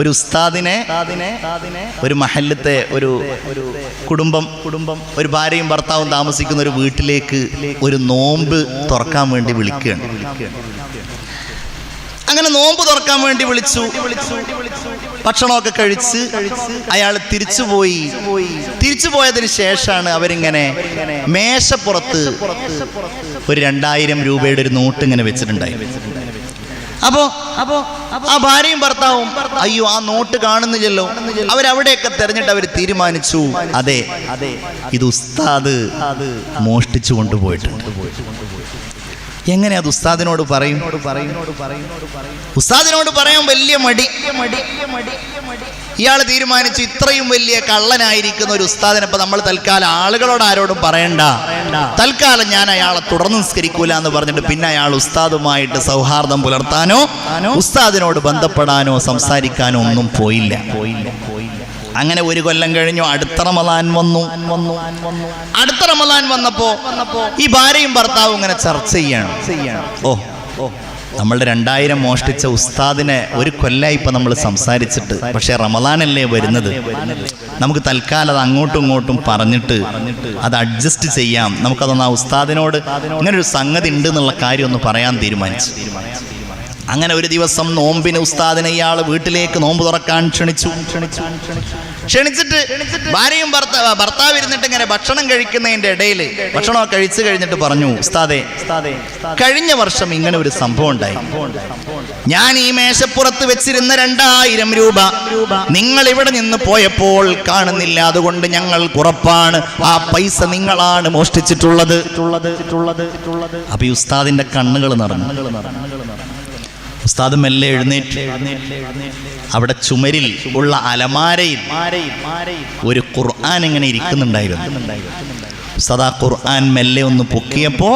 ഒരു ഉസ്താദിനെ ഒരു മഹല്ലത്തെ ഒരു കുടുംബം ഒരു ഭാര്യയും ഭർത്താവും താമസിക്കുന്ന ഒരു വീട്ടിലേക്ക് ഒരു നോമ്പ് തുറക്കാൻ വേണ്ടി വിളിക്കുകയാണ്. അങ്ങനെ നോമ്പ് തുറക്കാൻ വേണ്ടി വിളിച്ചു. ഭക്ഷണമൊക്കെ കഴിച്ച് അയാൾ തിരിച്ചു പോയതിന് ശേഷമാണ് അവരിങ്ങനെ മേശപ്പുറത്ത് ഒരു 2000 രൂപയുടെ ഒരു നോട്ട് ഇങ്ങനെ വെച്ചിട്ടുണ്ടായി. അപ്പോ ആ ഭാര്യയും ഭർത്താവും അയ്യോ ആ നോട്ട് കാണുന്നില്ലല്ലോ. അവരവിടെയൊക്കെ തെരഞ്ഞിട്ട് അവർ തീരുമാനിച്ചു, അതെ ഇത് ഉസ്താദ് മോഷ്ടിച്ചു കൊണ്ടുപോയിട്ടുണ്ട്. എങ്ങനെ അത് ഉസ്താദിനോട് പറയും? ഉസ്താദിനോട് പറയാൻ വലിയ മടി. ഇയാൾ തീരുമാനിച്ചു ഇത്രയും വലിയ കള്ളനായിരിക്കുന്ന ഒരു ഉസ്താദിനെ ഇപ്പൊ നമ്മൾ തൽക്കാലം ആളുകളോട് ആരോടും പറയണ്ട, തൽക്കാലം ഞാൻ അയാളെ തുടർന്ന് നിസ്കരിക്കൂല എന്ന് പറഞ്ഞിട്ട് പിന്നെ അയാൾ ഉസ്താദുമായിട്ട് സൗഹാർദ്ദം പുലർത്താനോ ഉസ്താദിനോട് ബന്ധപ്പെടാനോ സംസാരിക്കാനോ ഒന്നും പോയില്ല. അങ്ങനെ 1 കൊല്ലം കഴിഞ്ഞു. അടുത്ത റമളാൻ വന്നു. അടുത്ത റമളാൻ വന്നപ്പോ ഈ ഭാര്യയും ഭർത്താവും ഇങ്ങനെ ചർച്ച ചെയ്യാണ്. നമ്മളുടെ 2000 മോഷ്ടിച്ച ഉസ്താദിനെ 1 കൊല്ലമായി ഇപ്പൊ നമ്മൾ സംസാരിച്ചിട്ട്, പക്ഷെ റമളാനല്ലേ വരുന്നത്, നമുക്ക് തൽക്കാലം അത് അങ്ങോട്ടും ഇങ്ങോട്ടും പറഞ്ഞിട്ട് അത് അഡ്ജസ്റ്റ് ചെയ്യാം, നമുക്കതൊന്ന് ആ ഉസ്താദിനോട് ഇങ്ങനൊരു സംഗതി ഉണ്ട് എന്നുള്ള കാര്യം ഒന്ന് പറയാൻ തീരുമാനിച്ചു. അങ്ങനെ ഒരു ദിവസം നോമ്പിന് ഉസ്താദിനെ ഇയാൾ വീട്ടിലേക്ക് നോമ്പ് തുറക്കാൻ ക്ഷണിച്ചിട്ട് ഭാര്യയും ഭർത്താവ് ഇരുന്നിട്ട് ഇങ്ങനെ ഭക്ഷണം കഴിക്കുന്നതിന്റെ ഇടയിൽ ഭക്ഷണമൊക്കെ കഴിച്ചു കഴിഞ്ഞിട്ട് പറഞ്ഞു, ഉസ്താദേ, കഴിഞ്ഞ വർഷം ഇങ്ങനെ ഒരു സംഭവം ഉണ്ടായി. ഞാൻ ഈ മേശപ്പുറത്ത് വെച്ചിരുന്ന 2000 രൂപ നിങ്ങൾ ഇവിടെ നിന്ന് പോയപ്പോൾ കാണുന്നില്ല, അതുകൊണ്ട് ഞങ്ങൾ ഉറപ്പാണ് ആ പൈസ നിങ്ങളാണ് മോഷ്ടിച്ചിട്ടുള്ളത്. അപ്പൊ ഈ ഉസ്താദിന്റെ കണ്ണുകൾ നിറഞ്ഞു. ഉസ്താദ് മെല്ലെ എഴുന്നേറ്റ് അവിടെ ചുമരിൽ ഉള്ള അലമാരയിൽ ഒരു ഖുർആൻ ഇങ്ങനെ ഇരിക്കുന്നുണ്ടായിരുന്നു. ഉസ്താദ് ആ ഖുർആൻ മെല്ലെ ഒന്ന് പൊക്കിയപ്പോ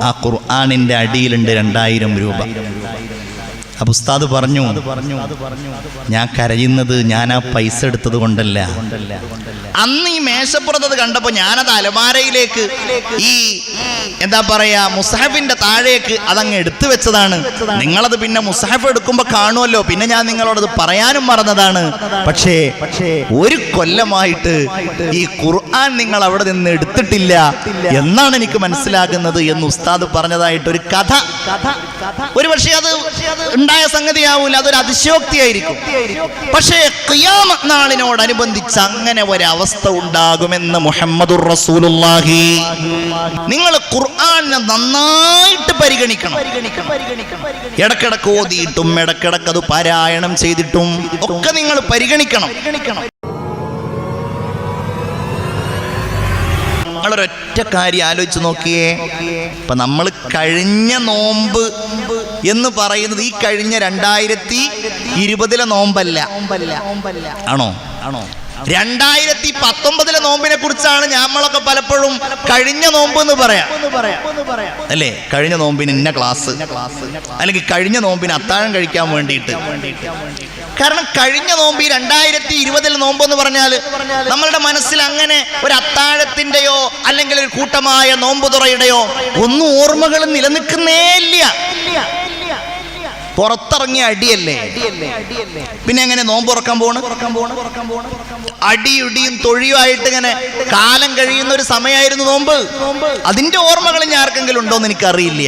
ആ ഖുർആനിന്റെ അടിയിലുണ്ട് 2000 രൂപ. അപ്പൊ ഉസ്താദ് പറഞ്ഞു, ഞാൻ കരയുന്നത് ഞാൻ ആ പൈസ എടുത്തത് കൊണ്ടല്ല. അന്ന് ഈ മേശപ്പുറത്തത് കണ്ടപ്പോ ഞാനത് അലമാരയിലേക്ക് ഈ എന്താ പറയാ മുസ്ഹഫിന്റെ താഴേക്ക് അതങ്ങ് എടുത്തു വെച്ചതാണ്. നിങ്ങളത് പിന്നെ മുസ്ഹഫ് എടുക്കുമ്പോ കാണുമല്ലോ, പിന്നെ ഞാൻ നിങ്ങളോടത് പറയാനും മറന്നതാണ്. പക്ഷേ 1 കൊല്ലമായിട്ട് ഈ ഖുർആൻ നിങ്ങൾ അവിടെ നിന്ന് എടുത്തിട്ടില്ല എന്നാണ് എനിക്ക് മനസ്സിലാകുന്നത് എന്ന് ഉസ്താദ് പറഞ്ഞതായിട്ട് ഒരു കഥ. ഒരു പക്ഷേ അത് ഉണ്ടായ സംഗതിയാവൂല, അതൊരു അതിശയോക്തിയായിരിക്കും. പക്ഷേ ഖിയാമത്ത് നാളിനോടനുബന്ധിച്ച് അങ്ങനെ ഒരവസ്ഥ ഉണ്ടാകുമെന്ന് മുഹമ്മദുർ റസൂലുള്ളാഹി. നിങ്ങൾ ഖുർആനെ നന്നായിട്ട് പരിഗണിക്കണം. ഇടക്കിടക്ക് ഓതിയിട്ടും ഇടക്കിടക്ക് അത് പാരായണം ചെയ്തിട്ടും ഒക്കെ നിങ്ങൾ പരിഗണിക്കണം. നിങ്ങളൊരൊറ്റ കാര്യം ആലോചിച്ച് നോക്കിയേ. ഇപ്പൊ നമ്മൾ കഴിഞ്ഞ നോമ്പ് എന്ന് പറയുന്നത് ഈ കഴിഞ്ഞ 2020 നോമ്പല്ല, ആണോ? 2019 നോമ്പിനെ കുറിച്ചാണ് നമ്മളൊക്കെ പലപ്പോഴും കഴിഞ്ഞ നോമ്പ് എന്ന് പറയാം അല്ലേ. കഴിഞ്ഞ നോമ്പിന് ഇന്ന ക്ലാസ്, അല്ലെങ്കിൽ കഴിഞ്ഞ നോമ്പിന് അത്താഴം കഴിക്കാൻ വേണ്ടിയിട്ട്. കാരണം കഴിഞ്ഞ നോമ്പ് ഈ 2020 നോമ്പ് എന്ന് പറഞ്ഞാൽ നമ്മളുടെ മനസ്സിൽ അങ്ങനെ ഒരു അത്താഴത്തിന്റെയോ അല്ലെങ്കിൽ ഒരു കൂട്ടമായ നോമ്പ് തുറയുടെയോ ഒന്നും ഓർമ്മകൾ നിലനിൽക്കുന്നേ ഇല്ല. പുറത്തിറങ്ങിയ അടിയല്ലേ, പിന്നെ എങ്ങനെ നോമ്പ് തുറക്കാൻ പോണ്? അടിയുടിയും തൊഴിയുമായിട്ട് ഇങ്ങനെ കാലം കഴിയുന്ന ഒരു സമയമായിരുന്നു നോമ്പ്. അതിന്റെ ഓർമ്മകൾ ഇനി ആർക്കെങ്കിലും ഉണ്ടോന്ന് എനിക്കറിയില്ല.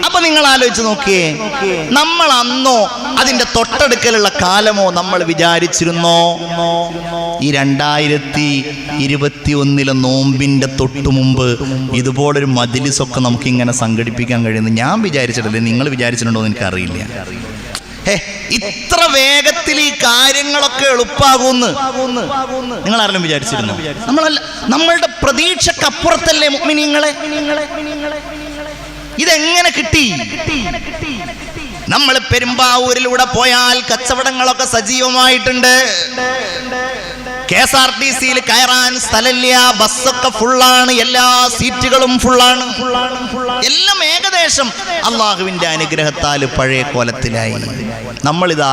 അപ്പൊ നിങ്ങൾ ആലോചിച്ച് നോക്കിയേ, നമ്മൾ അന്നോ അതിന്റെ തൊട്ടടുക്കലുള്ള കാലമോ നമ്മൾ വിചാരിച്ചിരുന്നോ ഈ 2021 നോമ്പിന്റെ തൊട്ടു മുമ്പ് ഇതുപോലൊരു മജ്‌ലിസൊക്കെ നമുക്ക് ഇങ്ങനെ സംഘടിപ്പിക്കാൻ കഴിയുന്നത് ഞാൻ വിചാരിച്ചിട്ടില്ലേ, നിങ്ങൾ വിചാരിച്ചിട്ടുണ്ടോ എന്ന് എനിക്കറിയില്ല. ഇത്ര വേഗത്തിൽ ഈ കാര്യങ്ങളൊക്കെ എളുപ്പാകുമെന്ന് നിങ്ങൾ ആരെങ്കിലും വിചാരിച്ചിരുന്നു? നമ്മളുടെ പ്രതീക്ഷക്കപ്പുറത്തല്ലേ മുഅ്മിനീങ്ങളെ. ഇതെങ്ങനെ കിട്ടി? നമ്മൾ പെരുമ്പാവൂരിലൂടെ പോയാൽ കച്ചവടങ്ങളൊക്കെ സജീവമായിട്ടുണ്ട്. KSRTC-യിൽ കയറാൻ സ്ഥലമില്ല, ബസ്സൊക്കെ ഫുള്ളാണ്, എല്ലാ സീറ്റുകളും ഫുള്ളാണ്. എല്ലാം ഏകദേശം അള്ളാഹുവിന്റെ അനുഗ്രഹത്താൽ പഴയ കോലത്തിലായി. നമ്മളിതാ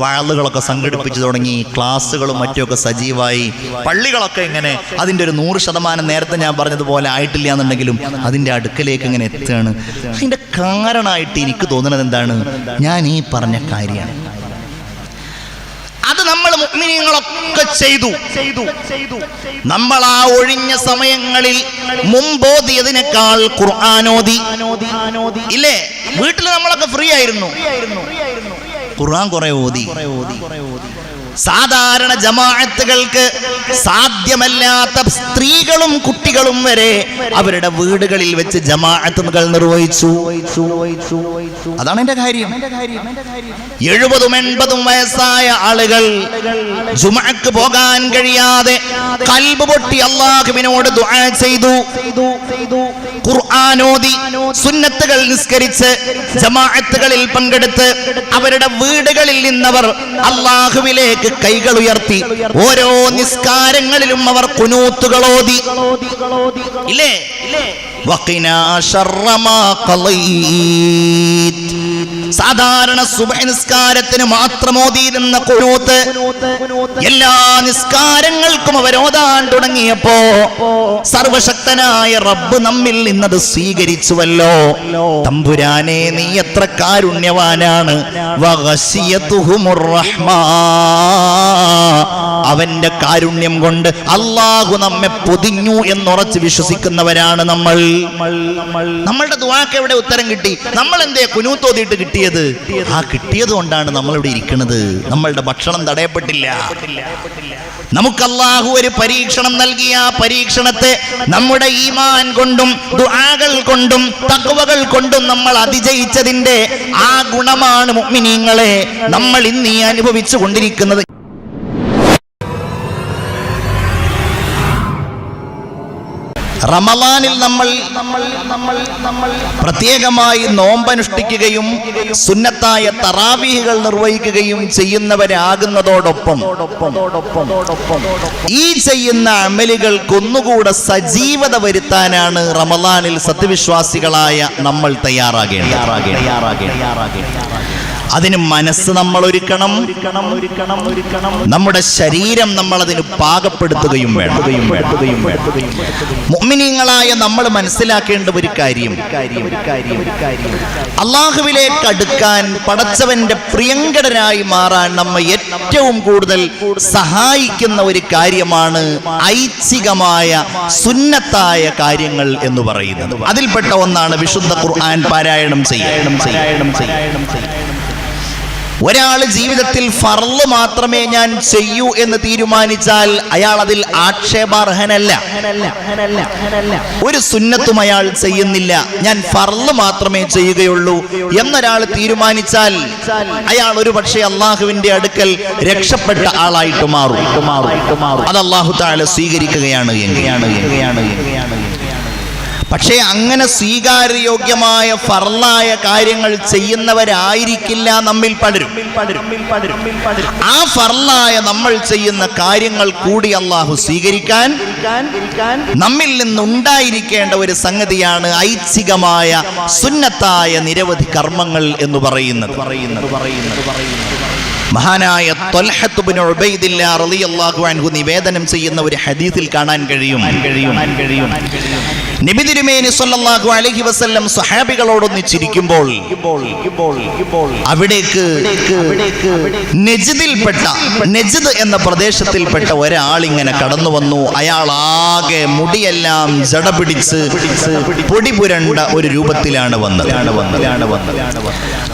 വഅളുകളൊക്കെ സംഘടിപ്പിച്ചു തുടങ്ങി, ക്ലാസ്സുകളും മറ്റുമൊക്കെ സജീവമായി. പള്ളികളൊക്കെ ഇങ്ങനെ അതിൻ്റെ ഒരു 100% നേരത്തെ ഞാൻ പറഞ്ഞതുപോലെ ആയിട്ടില്ല എന്നുണ്ടെങ്കിലും അതിൻ്റെ അടുക്കലേക്ക് ഇങ്ങനെ എത്തുകയാണ്. അതിൻ്റെ കാരണമായിട്ട് എനിക്ക് തോന്നുന്നത് എന്താണ്? ഞാൻ ഈ പറഞ്ഞ കാര്യമാണ്. നമ്മൾ മുഅ്മിനീങ്ങളൊക്കെ ചെയ്തു. നമ്മൾ ആ ഒഴിഞ്ഞ സമയങ്ങളിൽ മുമ്പോദിയതിനേക്കാൾ ഖുർആനോദി ഇല്ലേ? വീട്ടിൽ നമ്മളൊക്കെ ഫ്രീ ആയിരുന്നു, ഖുർആൻ കുറെ ഓതി. സാധാരണ ജമാഅത്തുകൾക്ക് സാധ്യമല്ലാത്ത സ്ത്രീകളും കുട്ടികളും വരെ അവരുടെ വീടുകളിൽ വെച്ച് ജമാഅത്തുകൾ നിർവഹിച്ചു. അതാണ് എന്റെ കാര്യം. 70-80 വയസ്സായ ആളുകൾ ജുമുഅക്ക് പോകാൻ കഴിയാതെ ഖൽബ് പൊട്ടി അല്ലാഹുവിനോട് ദുആ ചെയ്തു, ഖുർആൻ ഓതി, സുന്നത്തുകൾ നിസ്കരിച്ച് ജമാഅത്തുകളിൽ പങ്കെടുത്ത് അവരുടെ വീടുകളിൽ നിന്നവർ അല്ലാഹുവിലേക്ക് കൈകൾ ഉയർത്തി. ഓരോ നിസ്കാരങ്ങളിലും അവർ ഖുനൂത്തുകൾ ഓതി. ഇല്ലേ? വഖിനാ ശർറ മാ ഖളീത്. സാധാരണ സുബ്ഹ് നിസ്കാരത്തിന് മാത്രം ഓതിയിരുന്ന ഖുനൂത്ത് എല്ലാ നിസ്കാരങ്ങൾക്കും അവർ ഓതാൻ തുടങ്ങിയപ്പോ സർവശക്തനായ റബ്ബ് നമ്മിൽ നിന്നത് സ്വീകരിച്ചുവല്ലോ. തമ്പുരാനെ, നീ എത്ര കാരുണ്യവാനാണ്. വഗശിയതുഹുമുർ റഹ്മാ. അവന്റെ കാരുണ്യം കൊണ്ട് അല്ലാഹു നമ്മെ പൊതിഞ്ഞു എന്നുറച്ച് വിശ്വസിക്കുന്നവരാണ് നമ്മൾ. നമ്മളുടെ ദുആക്ക് എവിടെ ഉത്തരം കിട്ടി? നമ്മൾ എന്തേ ഖുനൂത്ത് ഓതിയിട്ട് കിട്ടിയത്? ആ കിട്ടിയത് കൊണ്ടാണ് നമ്മളിവിടെ ഇരിക്കുന്നത്. നമ്മളുടെ ഭക്ഷണം തടയപ്പെട്ടില്ല. നമുക്ക് അല്ലാഹു ഒരു പരീക്ഷണം നൽകിയ ആ പരീക്ഷണത്തെ നമ്മുടെ ഈമാൻ കൊണ്ടും ദുആകൾ കൊണ്ടും തഖ്വകൾ കൊണ്ടും നമ്മൾ അതിജയിച്ചതിന്റെ ആ ഗുണമാണ് മുഅ്മിനീങ്ങളെ നമ്മൾ ഇന്ന് അനുഭവിച്ചു കൊണ്ടിരിക്കുന്നത്. റമളാനിൽ നമ്മൾ പ്രത്യേകമായി നോമ്പനുഷ്ഠിക്കുകയും സുന്നത്തായ തറാവീഹുകൾ നിർവഹിക്കുകയും ചെയ്യുന്നവരാകുന്നതോടൊപ്പം ഈ ചെയ്യുന്ന അമലുകൾക്കൊന്നുകൂടെ സജീവത വരുത്താനാണ് റമളാനിൽ സത്യവിശ്വാസികളായ നമ്മൾ തയ്യാറാകേണ്ടത്. അതിന് മനസ്സ് നമ്മൾ ഒരുക്കണം, നമ്മുടെ ശരീരം നമ്മൾ അതിന് പാകപ്പെടുത്തുകയും വേണം. മുഅ്മിനീങ്ങളായ നമ്മൾ മനസ്സിലാക്കേണ്ട ഒരു കാര്യം, അല്ലാഹുവിലേക്ക് അടുക്കാൻ, പടച്ചവന്റെ പ്രിയങ്കരനായി മാറാൻ നമ്മെ ഏറ്റവും കൂടുതൽ സഹായിക്കുന്ന ഒരു കാര്യമാണ് ഐച്ഛികമായ സുന്നത്തായ കാര്യങ്ങൾ എന്ന് പറയുന്നത്. അതിൽപ്പെട്ട ഒന്നാണ് വിശുദ്ധ ഖുർആൻ പാരായണം ചെയ്യുക. ഒരാൾ ജീവിതത്തിൽ ഫർള് മാത്രമേ ഞാൻ ചെയ്യൂ എന്ന് തീരുമാനിച്ചാൽ അയാൾ അതിൽ ആക്ഷേപാർഹനല്ല. ഒരു സുന്നത്തും അയാൾ ചെയ്യുന്നില്ല, ഞാൻ ഫർള് മാത്രമേ ചെയ്യുകയുള്ളൂ എന്നൊരാൾ തീരുമാനിച്ചാൽ അയാൾ ഒരു പക്ഷേ അള്ളാഹുവിന്റെ അടുക്കൽ രക്ഷപ്പെട്ട ആളായിട്ട് മാറും. അത് അല്ലാഹു തആല സ്വീകരിക്കുകയാണ് എങ്കിൽ. പക്ഷേ അങ്ങനെ സ്വീകാര്യയോഗ്യമായ ഫർളായ കാര്യങ്ങൾ ചെയ്യുന്നവരായിരിക്കില്ല നമ്മിൽ പലരും. ആ ഫർളായ നമ്മൾ ചെയ്യുന്ന കാര്യങ്ങൾ കൂടി അല്ലാഹു സ്വീകരിക്കാൻ നമ്മിൽ നിന്നുണ്ടായിരിക്കേണ്ട ഒരു സംഗതിയാണ് ഐച്ഛികമായ സുന്നത്തായ നിരവധി കർമ്മങ്ങൾ എന്ന് പറയുന്നത്. മഹാനായ ത്വൽഹത്ത് ഇബ്നു ഉബൈദില്ലാ റളിയല്ലാഹു അൻഹു നിവേദനം ചെയ്യുന്ന ഒരു ഹദീസിൽ കാണാൻ കഴിയും, നബി തിരുമേനി സ്വല്ലല്ലാഹു അലൈഹി വസല്ലം സ്വഹാബികളോടൊന്നിച്ചിരിക്കുമ്പോൾ അവിടേക്ക് നജ്ദ് എന്ന പ്രദേശത്തിൽപ്പെട്ട ഒരാൾ ഇങ്ങനെ കടന്നു വന്നു. അയാൾ ആകെ മുടിയെല്ലാം ജട പിടിച്ച് പൊടി പുരണ്ട ഒരു രൂപത്തിലാണ് വന്നത്.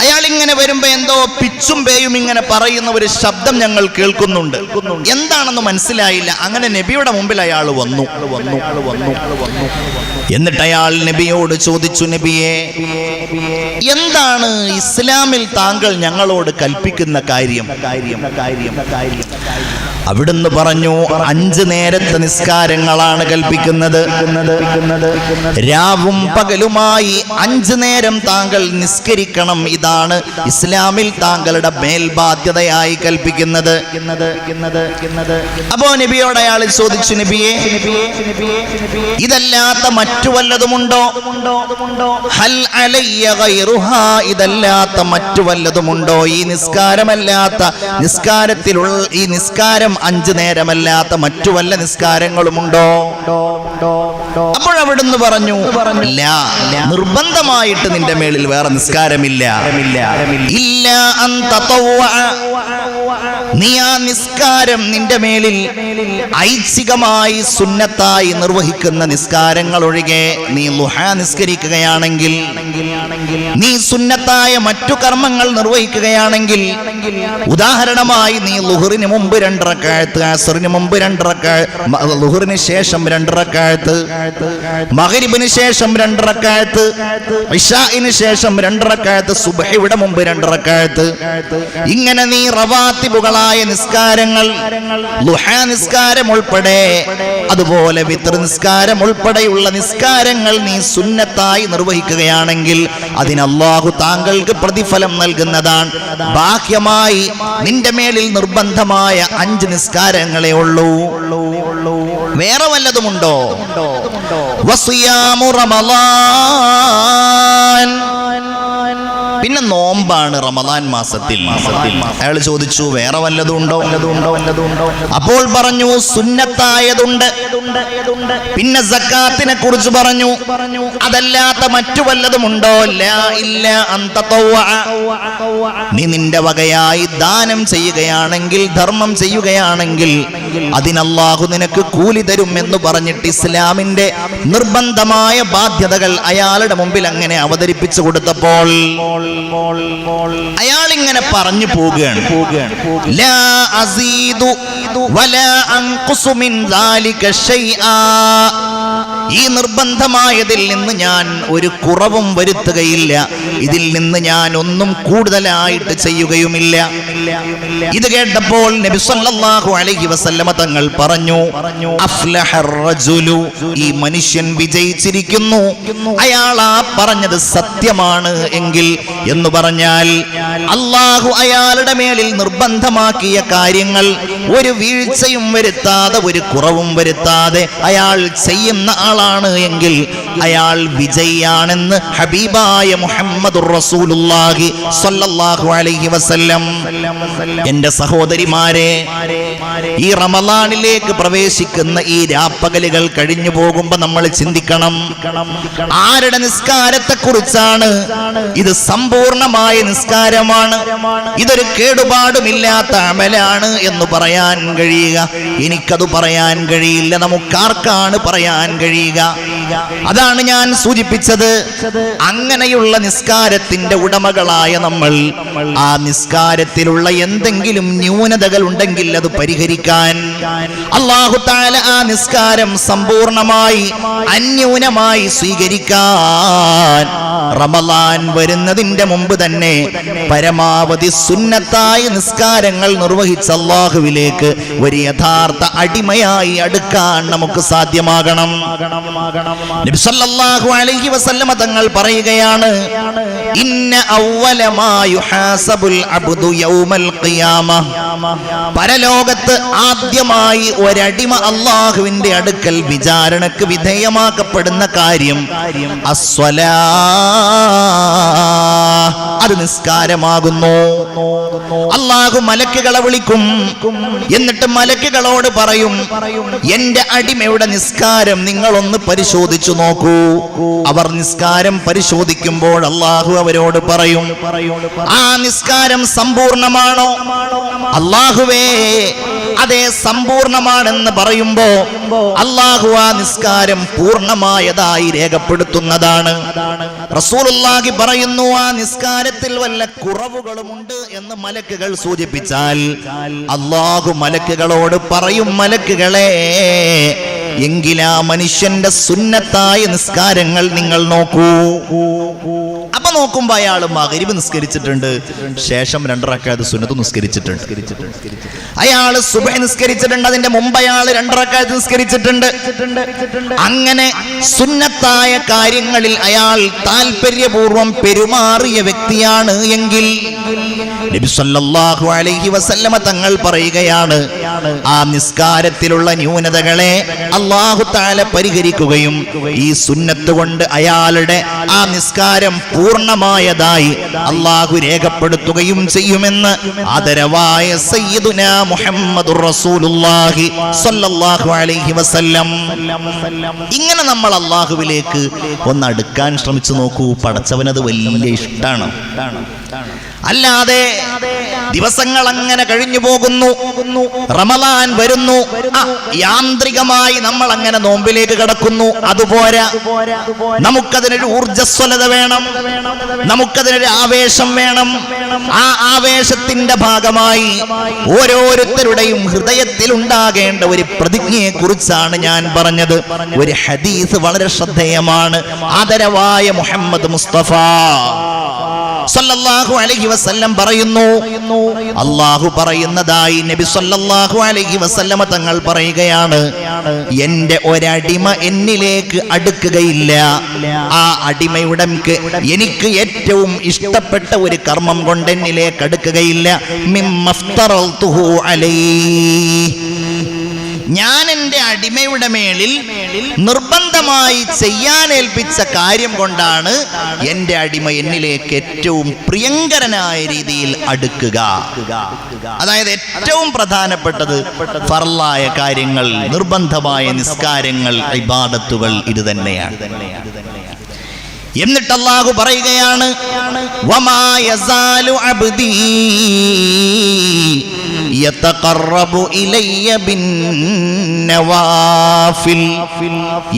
അയാൾ ഇങ്ങനെ വരുമ്പോ എന്തോ പിച്ചും പേയും ഇങ്ങനെ പറയുന്ന ഒരു ശബ്ദം ഞങ്ങൾ കേൾക്കുന്നുണ്ട്. എന്താണെന്ന് മനസ്സിലായില്ല. അങ്ങനെ നബിയുടെ മുമ്പിൽ അയാൾ വന്നു. എന്നിട്ട് അയാൾ നബിയോട് ചോദിച്ചു, നബിയെ, എന്താണ് ഇസ്ലാമിൽ താങ്കൾ ഞങ്ങളോട് കൽപ്പിക്കുന്ന കാര്യം? അവിടുന്ന് പറഞ്ഞു, 5 നേരത്തെ നിസ്കാരങ്ങളാണ് കൽപ്പിക്കുന്നത്. രാവും പകലുമായി 5 നേരം താങ്കൾ നിസ്കരിക്കണം. ഇതാണ് ഇസ്ലാമിൽ താങ്കളുടെ മേൽബാധ്യതയായി കൽപ്പിക്കുന്നത്. അപ്പോ നബിയോട് അയാൾ ചോദിച്ചു, നബിയെ, ഇതല്ലാത്ത മറ്റു വല്ലതുമുണ്ടോ? ഹൽ അലയ്യ ഗൈറുഹാ, ഇതല്ലാത്ത മറ്റു വല്ലതുമുണ്ടോ? ഈ നിസ്കാരമല്ലാത്ത നിസ്കാരത്തിലുള്ള ഈ നിസ്കാരം 5 നേരമല്ലാത്ത മറ്റു വല്ല നിസ്കാരങ്ങളുമുണ്ടോ? അപ്പോഴവിടുന്ന് പറഞ്ഞു, ഇല്ല, നിർബന്ധമായിട്ട് നിന്റെ മേളിൽ വേറെ നിസ്കാരമില്ല. നീ ആ നിസ്കാരം നിന്റെ മേലിൽ ഐച്ഛികമായി സുന്നത്തായി നിർവഹിക്കുന്ന നിസ്കാരങ്ങൾ ഒഴികെ നീ ളുഹാ നിസ്കരിക്കുകയാണെങ്കിൽ, നീ സുന്നത്തായ മറ്റു കർമ്മങ്ങൾ നിർവഹിക്കുകയാണെങ്കിൽ, ഉദാഹരണമായി നീ ളുഹറിന് മുമ്പ് 2 റക്അത്ത്, അസ്റിന് മുമ്പ് 2 റക്അത്ത്, ളുഹറിന് ശേഷം 2 റക്അത്ത്, മഗ്രിബിന് ശേഷം 2 റക്അത്ത്, ഇശാഇന് ശേഷം 2 റക്അത്ത്, സുബ്ഹിയുടെ മുമ്പ് 2 റക്അത്ത്, ഇങ്ങനെ നീ റവാത്തിബുകളായ നിസ്കാരങ്ങൾ, ളുഹാ നിസ്കാരം ഉൾപ്പെടെ, അതുപോലെ വിത്ർ നിസ്കാരം ഉൾപ്പെടെയുള്ള നിസ്കാരങ്ങൾ നീ സുന്നത്തായി നിർവഹിക്കുകയാണെങ്കിൽ അതിന് അല്ലാഹു താങ്കൾക്ക് പ്രതിഫലം നൽകുന്നതാണ്. ബാഹ്യമായി നിന്റെ മേലിൽ നിർബന്ധമായ 5 നിസ്കാരങ്ങളെ ഉള്ളൂ. വേറെ വല്ലതുമുണ്ടോ? വസിയാമു റമളാൻ, പിന്നെ നോമ്പാണ് റമളാൻ മാസത്തിൽ. അയാൾ ചോദിച്ചു വേറെ വല്ലതും ഉണ്ടോ? അപ്പോൾ പറഞ്ഞു സുന്നത്തായതുണ്ട്. പിന്നെ സക്കാത്തിനെ കുറിച്ച് പറഞ്ഞു. അതല്ലാത്ത മറ്റു വല്ലതുമുണ്ടോ? ഇല്ല. നീ നിന്റെ വകയായി ദാനം ചെയ്യുകയാണെങ്കിൽ, ധർമ്മം ചെയ്യുകയാണെങ്കിൽ അതിന് അല്ലാഹു നിനക്ക് കൂലി തരും എന്ന് പറഞ്ഞിട്ട് ഇസ്ലാമിന്റെ നിർബന്ധമായ ബാധ്യതകൾ അയാളുടെ മുമ്പിൽ അങ്ങനെ അവതരിപ്പിച്ചു കൊടുത്തപ്പോൾ അയാൾ ഇങ്ങനെ പറഞ്ഞു പോകുകയാണ്, ലാ അസീദു വലാ അൻഖുസു മിൻ ദാലിക ശൈആ, ഈ നിർബന്ധമായതിൽ നിന്ന് ഞാൻ ഒരു കുറവും വരുത്തുകയില്ല, ഇതിൽ നിന്ന് ഞാൻ ഒന്നും കൂടുതലായിട്ട് ചെയ്യുകയുമില്ല. ഇത് കേട്ടപ്പോൾ നബി സല്ലല്ലാഹു അലൈഹി വസല്ലമ തങ്ങൾ പറഞ്ഞു, അഫ്ലഹർ റജുലു, ഈ മനുഷ്യൻ വിജയിച്ചിരിക്കുന്നു, അയാൾ ആ പറഞ്ഞത് സത്യമാണ് എങ്കിൽ എന്ന് പറഞ്ഞാൽ അല്ലാഹു അയാളുടെ മേലിൽ നിർബന്ധമാക്കിയ കാര്യങ്ങൾ ഒരു വീഴ്ചയും വരുത്താതെ, ഒരു കുറവും വരുത്താതെ അയാൾ ചെയ്യുന്ന ആളാണ് എങ്കിൽ അയാൾ വിജയിയാണെന്ന് ഹബീബായ മുഹമ്മദുർ റസൂലുള്ളാഹി സ്വല്ലല്ലാഹു അലൈഹി വസല്ലം. എൻ്റെ സഹോദരിമാരെ, ഈ റമളാനിലേക്ക് പ്രവേശിക്കുന്ന ഈ രാപ്പകലുകൾ കഴിഞ്ഞു പോകുമ്പോൾ നമ്മൾ ചിന്തിക്കണം, ആരുടെ നിസ്കാരത്തെ കുറിച്ചാണ്? ഇത് സമ്പൂർണമായ നിസ്കാരമാണ്, ഇതൊരു കേടുപാടുമില്ലാത്ത അമലാണ് എന്ന് പറയാൻ കഴിയുക? എനിക്കത് പറയാൻ കഴിയില്ല. നമുക്കാർക്കാണ് പറയാൻ കഴിയുക? അതാണ് ഞാൻ സൂചിപ്പിച്ചത്. അങ്ങനെയുള്ള നിസ്കാരത്തിന്റെ ഉടമകളായ നമ്മൾ ആ നിസ്കാരത്തിലുള്ള എന്തെങ്കിലും ന്യൂനതകൾ ഉണ്ടെങ്കിൽ അത് പരിഹരിക്കാൻ അല്ലാഹു തആല ആ നിസ്കാരം സമ്പൂർണമായി അന്യൂനമായി സ്വീകരിക്കാൻ റമളാൻ വരുന്നതിന്റെ മുമ്പ് തന്നെ പരമാവധി സുന്നത്തായ നിസ്കാരങ്ങൾ നിർവഹിച്ച അല്ലാഹുവിലേക്ക് ഒരു യഥാർത്ഥ അടിമയായി അടുക്കാൻ നമുക്ക് സാധ്യമാകണം. നബി സല്ലല്ലാഹു അലൈഹി വസല്ലമ തങ്ങൾ പറയുകയാണ്, ഇന്ന അവ്വല മാ യുഹാസബുൽ അബ്ദു യൗമൽ ഖിയാമ, പരലോകത്ത് ആദ്യമായി ഒരടിമ അല്ലാഹുവിന്റെ അടുക്കൽ വിചാരണക്ക് വിധേയമാക്കപ്പെടുന്ന കാര്യം അസ്വലാ, അത് നിസ്കാരമാകുന്നു. അല്ലാഹു മലക്കുകളെ വിളിക്കും. എന്നിട്ട് മലക്കുകളോട് പറയും, എന്റെ അടിമയുടെ നിസ്കാരം നിങ്ങളൊന്ന് പരിശോധിച്ചു നോക്കൂ. അവർ നിസ്കാരം പരിശോധിക്കുമ്പോൾ അല്ലാഹു അവരോട് പറയും, ആ നിസ്കാരം സമ്പൂർണമാണോ? അല്ലാഹുവേ, അതെ സമ്പൂർണമാണെന്ന് പറയുമ്പോ അല്ലാഹു ആ നിസ്കാരം പൂർണ്ണമായതായി രേഖപ്പെടുത്തുന്നതാണ്. റസൂലുള്ളാഹി പറയുന്നു, ആ നിസ്കാരത്തിൽ വല്ല കുറവുകളുമുണ്ട് എന്ന് മലക്കുകൾ സൂചിപ്പിച്ചാൽ അല്ലാഹു മലക്കുകളോട് പറയും, മലക്കുകളെ, എങ്കിലാ മനുഷ്യന്റെ സുന്നത്തായ നിസ്കാരങ്ങൾ നിങ്ങൾ നോക്കൂ. അപ്പൊ നോക്കുമ്പോ അയാൾ മഗ്രിബ് നിസ്കരിച്ചിട്ടുണ്ട്, ശേഷം 2 റക്അത്ത് സുന്നത്ത് നിസ്കരിച്ചിട്ടുണ്ട്. അയാൾ സുബ്ഹ് നിസ്കരിച്ചിട്ടുണ്ട്, അതിന്റെ മുമ്പ് അയാൾ 2 റക്അത്ത് നിസ്കരിച്ചിട്ടുണ്ട്. അങ്ങനെ സുന്നത്തായ കാര്യങ്ങളിൽ അയാൾ താല്പര്യപൂർവം പെരുമാറിയ വ്യക്തിയാണ് എങ്കിൽ നബി സല്ലല്ലാഹു അലൈഹി വസല്ലമ തങ്ങൾ പറയുകയാണ്, ആ നിസ്കാരത്തിലുള്ള ന്യൂനതകളെ അല്ലാഹു തആല പരിഹരിക്കുകയും ഈ സുന്നത്ത് കൊണ്ട് അയാളുടെ ആ നിസ്കാരം പൂർണ്ണമായതായി അല്ലാഹു രേഖപ്പെടുത്തുകയും ചെയ്യുമെന്ന് ആദരവായ സയ്യിദുനാ മുഹമ്മദുർ റസൂലുള്ളാഹി സ്വല്ലല്ലാഹു അലൈഹി വസല്ലം. ഇങ്ങനെ നമ്മൾ അല്ലാഹുവിലേക്ക് ഒന്ന് അടുക്കാൻ ശ്രമിച്ചു നോക്കൂ. പടച്ചവനത് വലിയ ഇഷ്ടാണ്. അല്ലാതെ ദിവസങ്ങൾ അങ്ങനെ കഴിഞ്ഞു പോകുന്നു, റമദാൻ വരുന്നു, യാന്ത്രികമായി നമ്മൾ അങ്ങനെ നോമ്പിലേക്ക് കടക്കുന്നു. അതുപോരാ, നമുക്കതിനൊരു ഊർജ്ജസ്വലത വേണം, നമുക്കതിനൊരു ആവേശം വേണം. ആ ആവേശത്തിന്റെ ഭാഗമായി ഓരോരുത്തരുടെയും ഹൃദയത്തിൽ ഉണ്ടാകേണ്ട ഒരു പ്രതിജ്ഞയെ കുറിച്ചാണ് ഞാൻ പറഞ്ഞത്. ഒരു ഹദീസ് വളരെ ശ്രദ്ധേയമാണ്. ആദരവായ മുഹമ്മദ് മുസ്തഫ സല്ലല്ലാഹു അലൈഹി വസല്ലം പറയുന്നു, അല്ലാഹു പറയുന്നതായി നബി സല്ലല്ലാഹു അലൈഹി വസല്ലമ തങ്ങൾ പറയുകയാണ്, എന്റെ ഒരടിമ എന്നിലേക്ക് അടുക്കുകയില്ല, ആ അടിമയുടെ എനിക്ക് ഏറ്റവും ഇഷ്ടപ്പെട്ട ഒരു കർമ്മം കൊണ്ട് എന്നിലേക്ക് അടുക്കുകയില്ല, മിമ്മഫ്തറൽതുഹു അലൈഹി, ഞാൻ എൻ്റെ അടിമയുടെ മേലിൽ നിർബന്ധമായി ചെയ്യാനേൽപ്പിച്ച കാര്യം കൊണ്ടാണ് എൻ്റെ അടിമ എന്നിലേക്ക് ഏറ്റവും പ്രിയങ്കരനായ രീതിയിൽ അടുക്കുക. അതായത് ഏറ്റവും പ്രധാനപ്പെട്ടത് ഫർളായ കാര്യങ്ങൾ, നിർബന്ധമായ നിസ്കാരങ്ങൾ, ഇബാദത്തുകൾ ഇത് തന്നെയാണ്. എന്നിട്ട് അല്ലാഹു പറയുകയാണ്, വമാ യസാലു അബ്ദീ യതഖറബു ഇലയ്യ ബിന്നവാഫിൽ,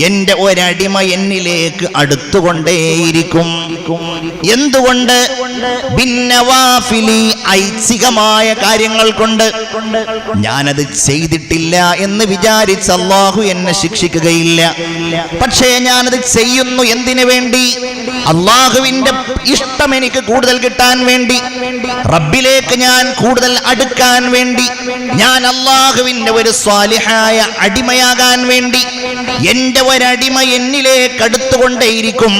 എൻ്റെ ഒരടിമ എന്നിലേക്ക് അടുത്തുകൊണ്ടേയിരിക്കും. എന്തുകൊണ്ട്? ബിന്നവാഫിലി, ഐച്ഛികമായ കാര്യങ്ങൾ കൊണ്ട്. ഞാനത് ചെയ്തിട്ടില്ല എന്ന് വിചാരിച്ച് അല്ലാഹു എന്നെ ശിക്ഷിക്കുകയില്ല. പക്ഷേ ഞാനത് ചെയ്യുന്നു എന്തിനു വേണ്ടി? അല്ലാഹുവിന്റെ ഇഷ്ടം എനിക്ക് കൂടുതൽ കിട്ടാൻ വേണ്ടി, റബ്ബിലേക്ക് ഞാൻ കൂടുതൽ അടുക്കാൻ വേണ്ടി, ഞാൻ അല്ലാഹുവിന്റെ ഒരു സ്വാലിഹായ അടിമയാകാൻ വേണ്ടി. എന്റെ ഒരടിമ എന്നിലേക്ക് അടുത്തുകൊണ്ടേയിരിക്കും.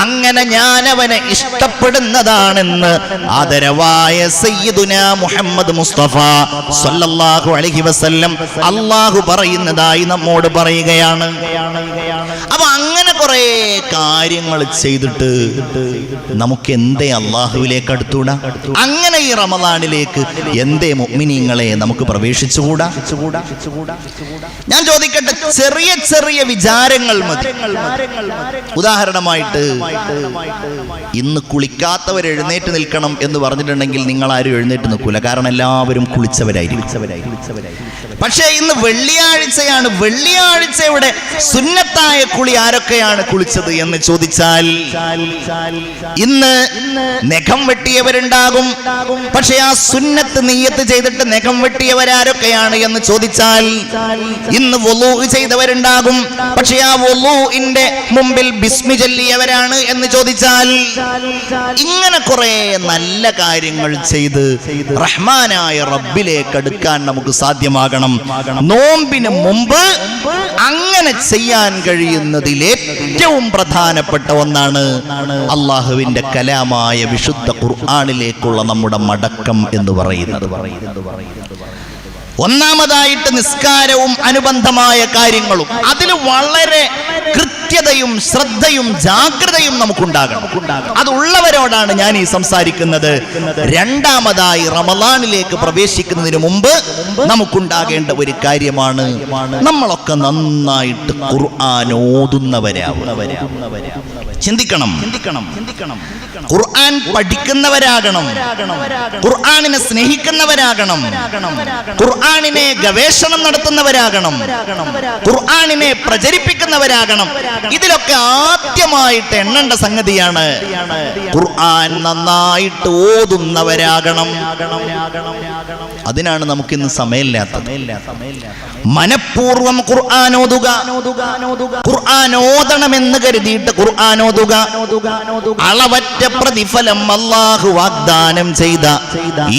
അങ്ങനെ ഞാൻ അവനെ ഇഷ്ടപ്പെടുന്നതാണെന്ന് ആദരവായ സയ്യിദുനാ മുഹമ്മദ് മുസ്തഫ സല്ലല്ലാഹു അലൈഹി വസല്ലം അല്ലാഹു പറയുന്നതായി നമ്മോട് പറയുകയാണ്. അപ്പൊ അങ്ങനെ കുറെ കാര്യങ്ങൾ ചെയ്തിട്ട് നമുക്ക് എന്തേ അല്ലാഹുവിലേക്ക് അടുത്തൂടാ? അങ്ങനെ ഈ റമദാനിലേക്ക് എന്തേ മുഅ്മിനീങ്ങളെ നമുക്ക് പ്രവേശിച്ചുകൂടാ? ഞാൻ ചോദിക്കട്ടെ, ചെറിയ ചെറിയ വിചാരങ്ങൾ മതി. ഉദാഹരണമായിട്ട്, ഇന്ന് കുളിക്കാത്തവർ എഴുന്നേറ്റ് നിൽക്കണം എന്ന് പറഞ്ഞിട്ടുണ്ടെങ്കിൽ നിങ്ങൾ ആരും എഴുന്നേറ്റ് നിൽക്കൂല, കാരണം എല്ലാവരും കുളിച്ചവരായിരിക്കും. പക്ഷേ ഇന്ന് വെള്ളിയാഴ്ചയാണ്. വെള്ളിയാഴ്ചയുടെ സുന്നത്തായ കുളി ആരൊക്കെയാണ് കുളിച്ചത് എന്ന് ചോദിച്ചാൽ, ഇന്ന് നഖം വെട്ടിയവരുണ്ടാകും. പക്ഷെ ആ സുന്നത്ത് നിയ്യത്ത് ചെയ്തിട്ട് നഖം വെട്ടിയവരാരൊക്കെയാണ് എന്ന് ചോദിച്ചാൽ, ഇന്ന് വുളൂ ചെയ്തവരുണ്ടാകും. പക്ഷെ ആ വുളൂഇന്റെ മുമ്പിൽ ബിസ്മി ചൊല്ലിയവരാണ് എന്ന് ചോദിച്ചാൽ, ഇങ്ങനെ കുറെ നല്ല കാര്യങ്ങൾ ചെയ്ത് റഹ്മാനായ റബ്ബിലേക്ക് അടുക്കാൻ നമുക്ക് സാധ്യമാകണം. നോമ്പിന് മുമ്പ് അങ്ങനെ ചെയ്യാൻ കഴിയുന്നതിൽ ഏറ്റവും പ്രധാനപ്പെട്ട ഒന്നാണ് അല്ലാഹുവിന്റെ കലാമായ വിശുദ്ധ ഖുർആനിലേക്കുള്ള നമ്മുടെ മടക്കം എന്ന് പറയുന്നത്. ഒന്നാമതായിട്ട് നിസ്കാരവും അനുബന്ധമായ കാര്യങ്ങളും, അതിൽ വളരെ കൃത്യതയും ശ്രദ്ധയും ജാഗ്രതയും നമുക്കുണ്ടാകണം. അതുള്ളവരോടാണ് ഞാൻ ഈ സംസാരിക്കുന്നത്. രണ്ടാമതായി, റമദാനിലേക്ക് പ്രവേശിക്കുന്നതിന് മുമ്പ് നമുക്കുണ്ടാകേണ്ട ഒരു കാര്യമാണ്, നമ്മളൊക്കെ നന്നായിട്ട് ഖുർആൻ ഓതുന്നവരാവും. ചിന്തിക്കണം. ഖുർആൻ പഠിക്കുന്നവരാകണം, ഖുർആനിനെ സ്നേഹിക്കുന്നവരാകണം, ഖുർആനിനെ ഗവേഷണം നടത്തുന്നവരാകണം, ഖുർആനിനെ പ്രചരിപ്പിക്കുന്നവരാകണം. ഇതിലൊക്കെ ആദ്യമായിട്ട് എണ്ണേണ്ട സംഗതിയാണ് ഖുർആൻ നന്നായിട്ട് ഓതുന്നവരാകണം. അതിനാണ് നമുക്കിന്ന് സമയമില്ലാത്തത്. മനഃപൂർവ്വം ഖുർആൻ ഓതുക, ഖുർആൻ ഓതണമെന്ന് കരുതിയിട്ട് ഖുർആൻ ഓതുക. അളവറ്റ പ്രതിഫലം അല്ലാഹു വാഗ്ദാനം ചെയ്ത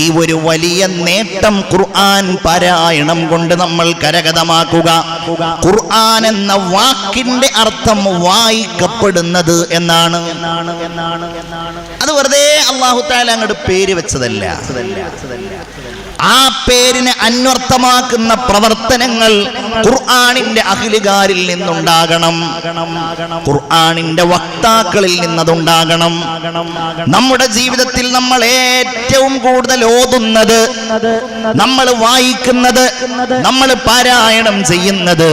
ഈ ഒരു വലിയ നേട്ടം ഖുർആൻ പാരായണം കൊണ്ട് നമ്മൾ കരഗതമാക്കുക. ഖുർആൻ എന്ന വാക്കിന്റെ അർത്ഥം വായിക്കപ്പെടുന്നത് എന്നാണ്. അത് വെറുതെ അല്ലാഹു തആല അങ്ങോട്ട് പേര് വെച്ചതല്ല. ആ പേരിനെ അന്വർത്ഥമാക്കുന്ന പ്രവർത്തനങ്ങൾ ഖുർആനിന്റെ അഹ്ലുകാരിൽ നിന്നുണ്ടാകണം, ഖുർആനിന്റെ വക്താക്കളിൽ നിന്നതുണ്ടാകണം. നമ്മുടെ ജീവിതത്തിൽ നമ്മൾ ഏറ്റവും കൂടുതൽ ഓതുന്നത്, നമ്മൾ വായിക്കുന്നത്, നമ്മൾ പാരായണം ചെയ്യുന്നത്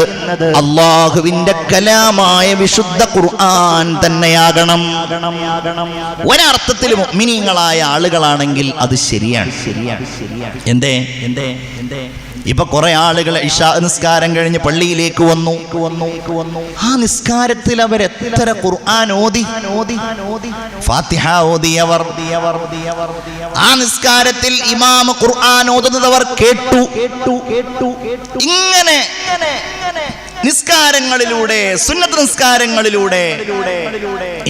അല്ലാഹുവിന്റെ കലാമായ വിശുദ്ധ ഖുർആൻ തന്നെയാകണം. ഒരർത്ഥത്തിൽ മുഅ്മിനീങ്ങളായ ആളുകളാണെങ്കിൽ അത് ശരിയാണ്. എന്തേ ഇപ്പൊ കുറെ ആളുകൾ ഇശാ നിസ്കാരം കഴിഞ്ഞ് പള്ളിയിലേക്ക് വന്നു. ആ നിസ്കാരത്തിൽ അവർ എത്ര ഖുർആൻ ഓതി, ഫാത്തിഹ ഓതിയവർ, ആ നിസ്കാരത്തിൽ ഇമാം ഖുർആൻ ഓതുന്നത് അവർ കേട്ടു. ഇങ്ങനെ നിസ്കാരങ്ങളിലൂടെ, സുന്നത്ത് നിസ്കാരങ്ങളിലൂടെ,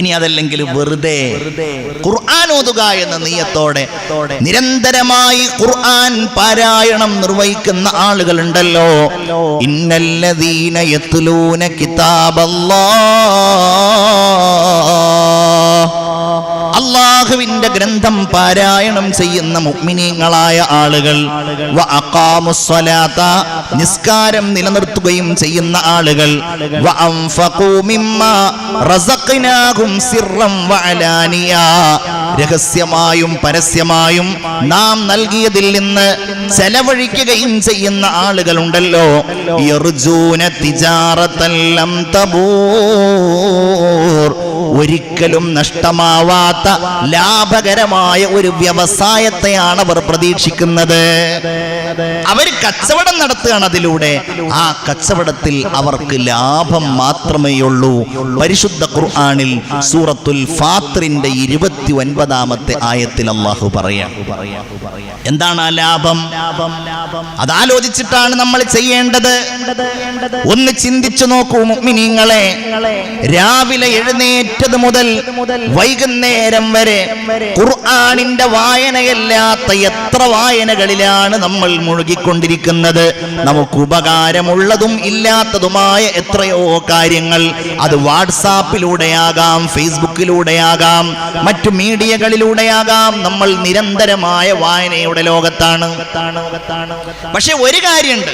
ഇനി അതല്ലെങ്കിൽ വെറുതെ ഖുർആൻ ഓതുക എന്ന നിയ്യത്തോടെ നിരന്തരമായി ഖുർആൻ പാരായണം നിർവഹിക്കുന്ന ആളുകളുണ്ടല്ലോ. ഇന്നല്ലദീന യത്ലൂന കിതാബല്ലാഹ്, അല്ലാഹുവിന്റെ ഗ്രന്ഥം പാരായണം ചെയ്യുന്ന മുഅ്മിനീങ്ങളായ ആളുകൾ, വ അഖാമുസ്സലാത, നിസ്കാരം നിലനിർത്തുകയും ചെയ്യുന്ന ആളുകൾ, വ അൻഫഖൂ മിമ്മാ റസഖ്നാഹും സിർറൻ വ അലാനിയ, രഹസ്യമായും പരസ്യമായും നാം നൽകിയതിൽ നിന്ന് ചെലവഴിക്കുകയും ചെയ്യുന്ന ആളുകളുണ്ടല്ലോ. യർജൂന തിജാറതൻ ലം തബൂർ, ഒരിക്കലും നഷ്ടമാവാത്ത ലാഭകരമായ ഒരു വ്യവസായത്തെയാണ് അവർ പ്രതീക്ഷിക്കുന്നത്. അവർ കച്ചവടം നടത്തുകയാണ്. അതിലൂടെ ആ കച്ചവടത്തിൽ അവർക്ക് ലാഭം മാത്രമേ ഉള്ളൂ. പരിശുദ്ധ ഖുർആനിൽ സൂറത്തുൽ ഫാത്തിറിന്റെ 29-ാമത്തെ ആയത്തിൽ അല്ലാഹു പറയാം, എന്താണ് ആ ലാഭം? അതാലോചിച്ചിട്ടാണ് നമ്മൾ ചെയ്യേണ്ടത്. ഒന്ന് ചിന്തിച്ചു നോക്കൂ മുഅ്മിനീങ്ങളെ, രാവിലെ എഴുന്നേറ്റത് മുതൽ വൈകുന്നേരം വരെ ഖുർആനിന്റെ വായനയല്ലാത്ത എത്ര വായനകളിലാണ് നമ്മൾ മുഴുകിക്കൊണ്ടിരിക്കുന്നത്. നമുക്ക് ഉപകാരമുള്ളതും ഇല്ലാത്തതുമായ എത്രയോ കാര്യങ്ങൾ, അത് വാട്സാപ്പിലൂടെയാകാം, ഫേസ്ബുക്കിലൂടെയാകാം, മറ്റു മീഡിയകളിലൂടെയാകാം. നമ്മൾ നിരന്തരമായ വായനയുടെ ലോകത്താണ്. പക്ഷെ ഒരു കാര്യമുണ്ട്,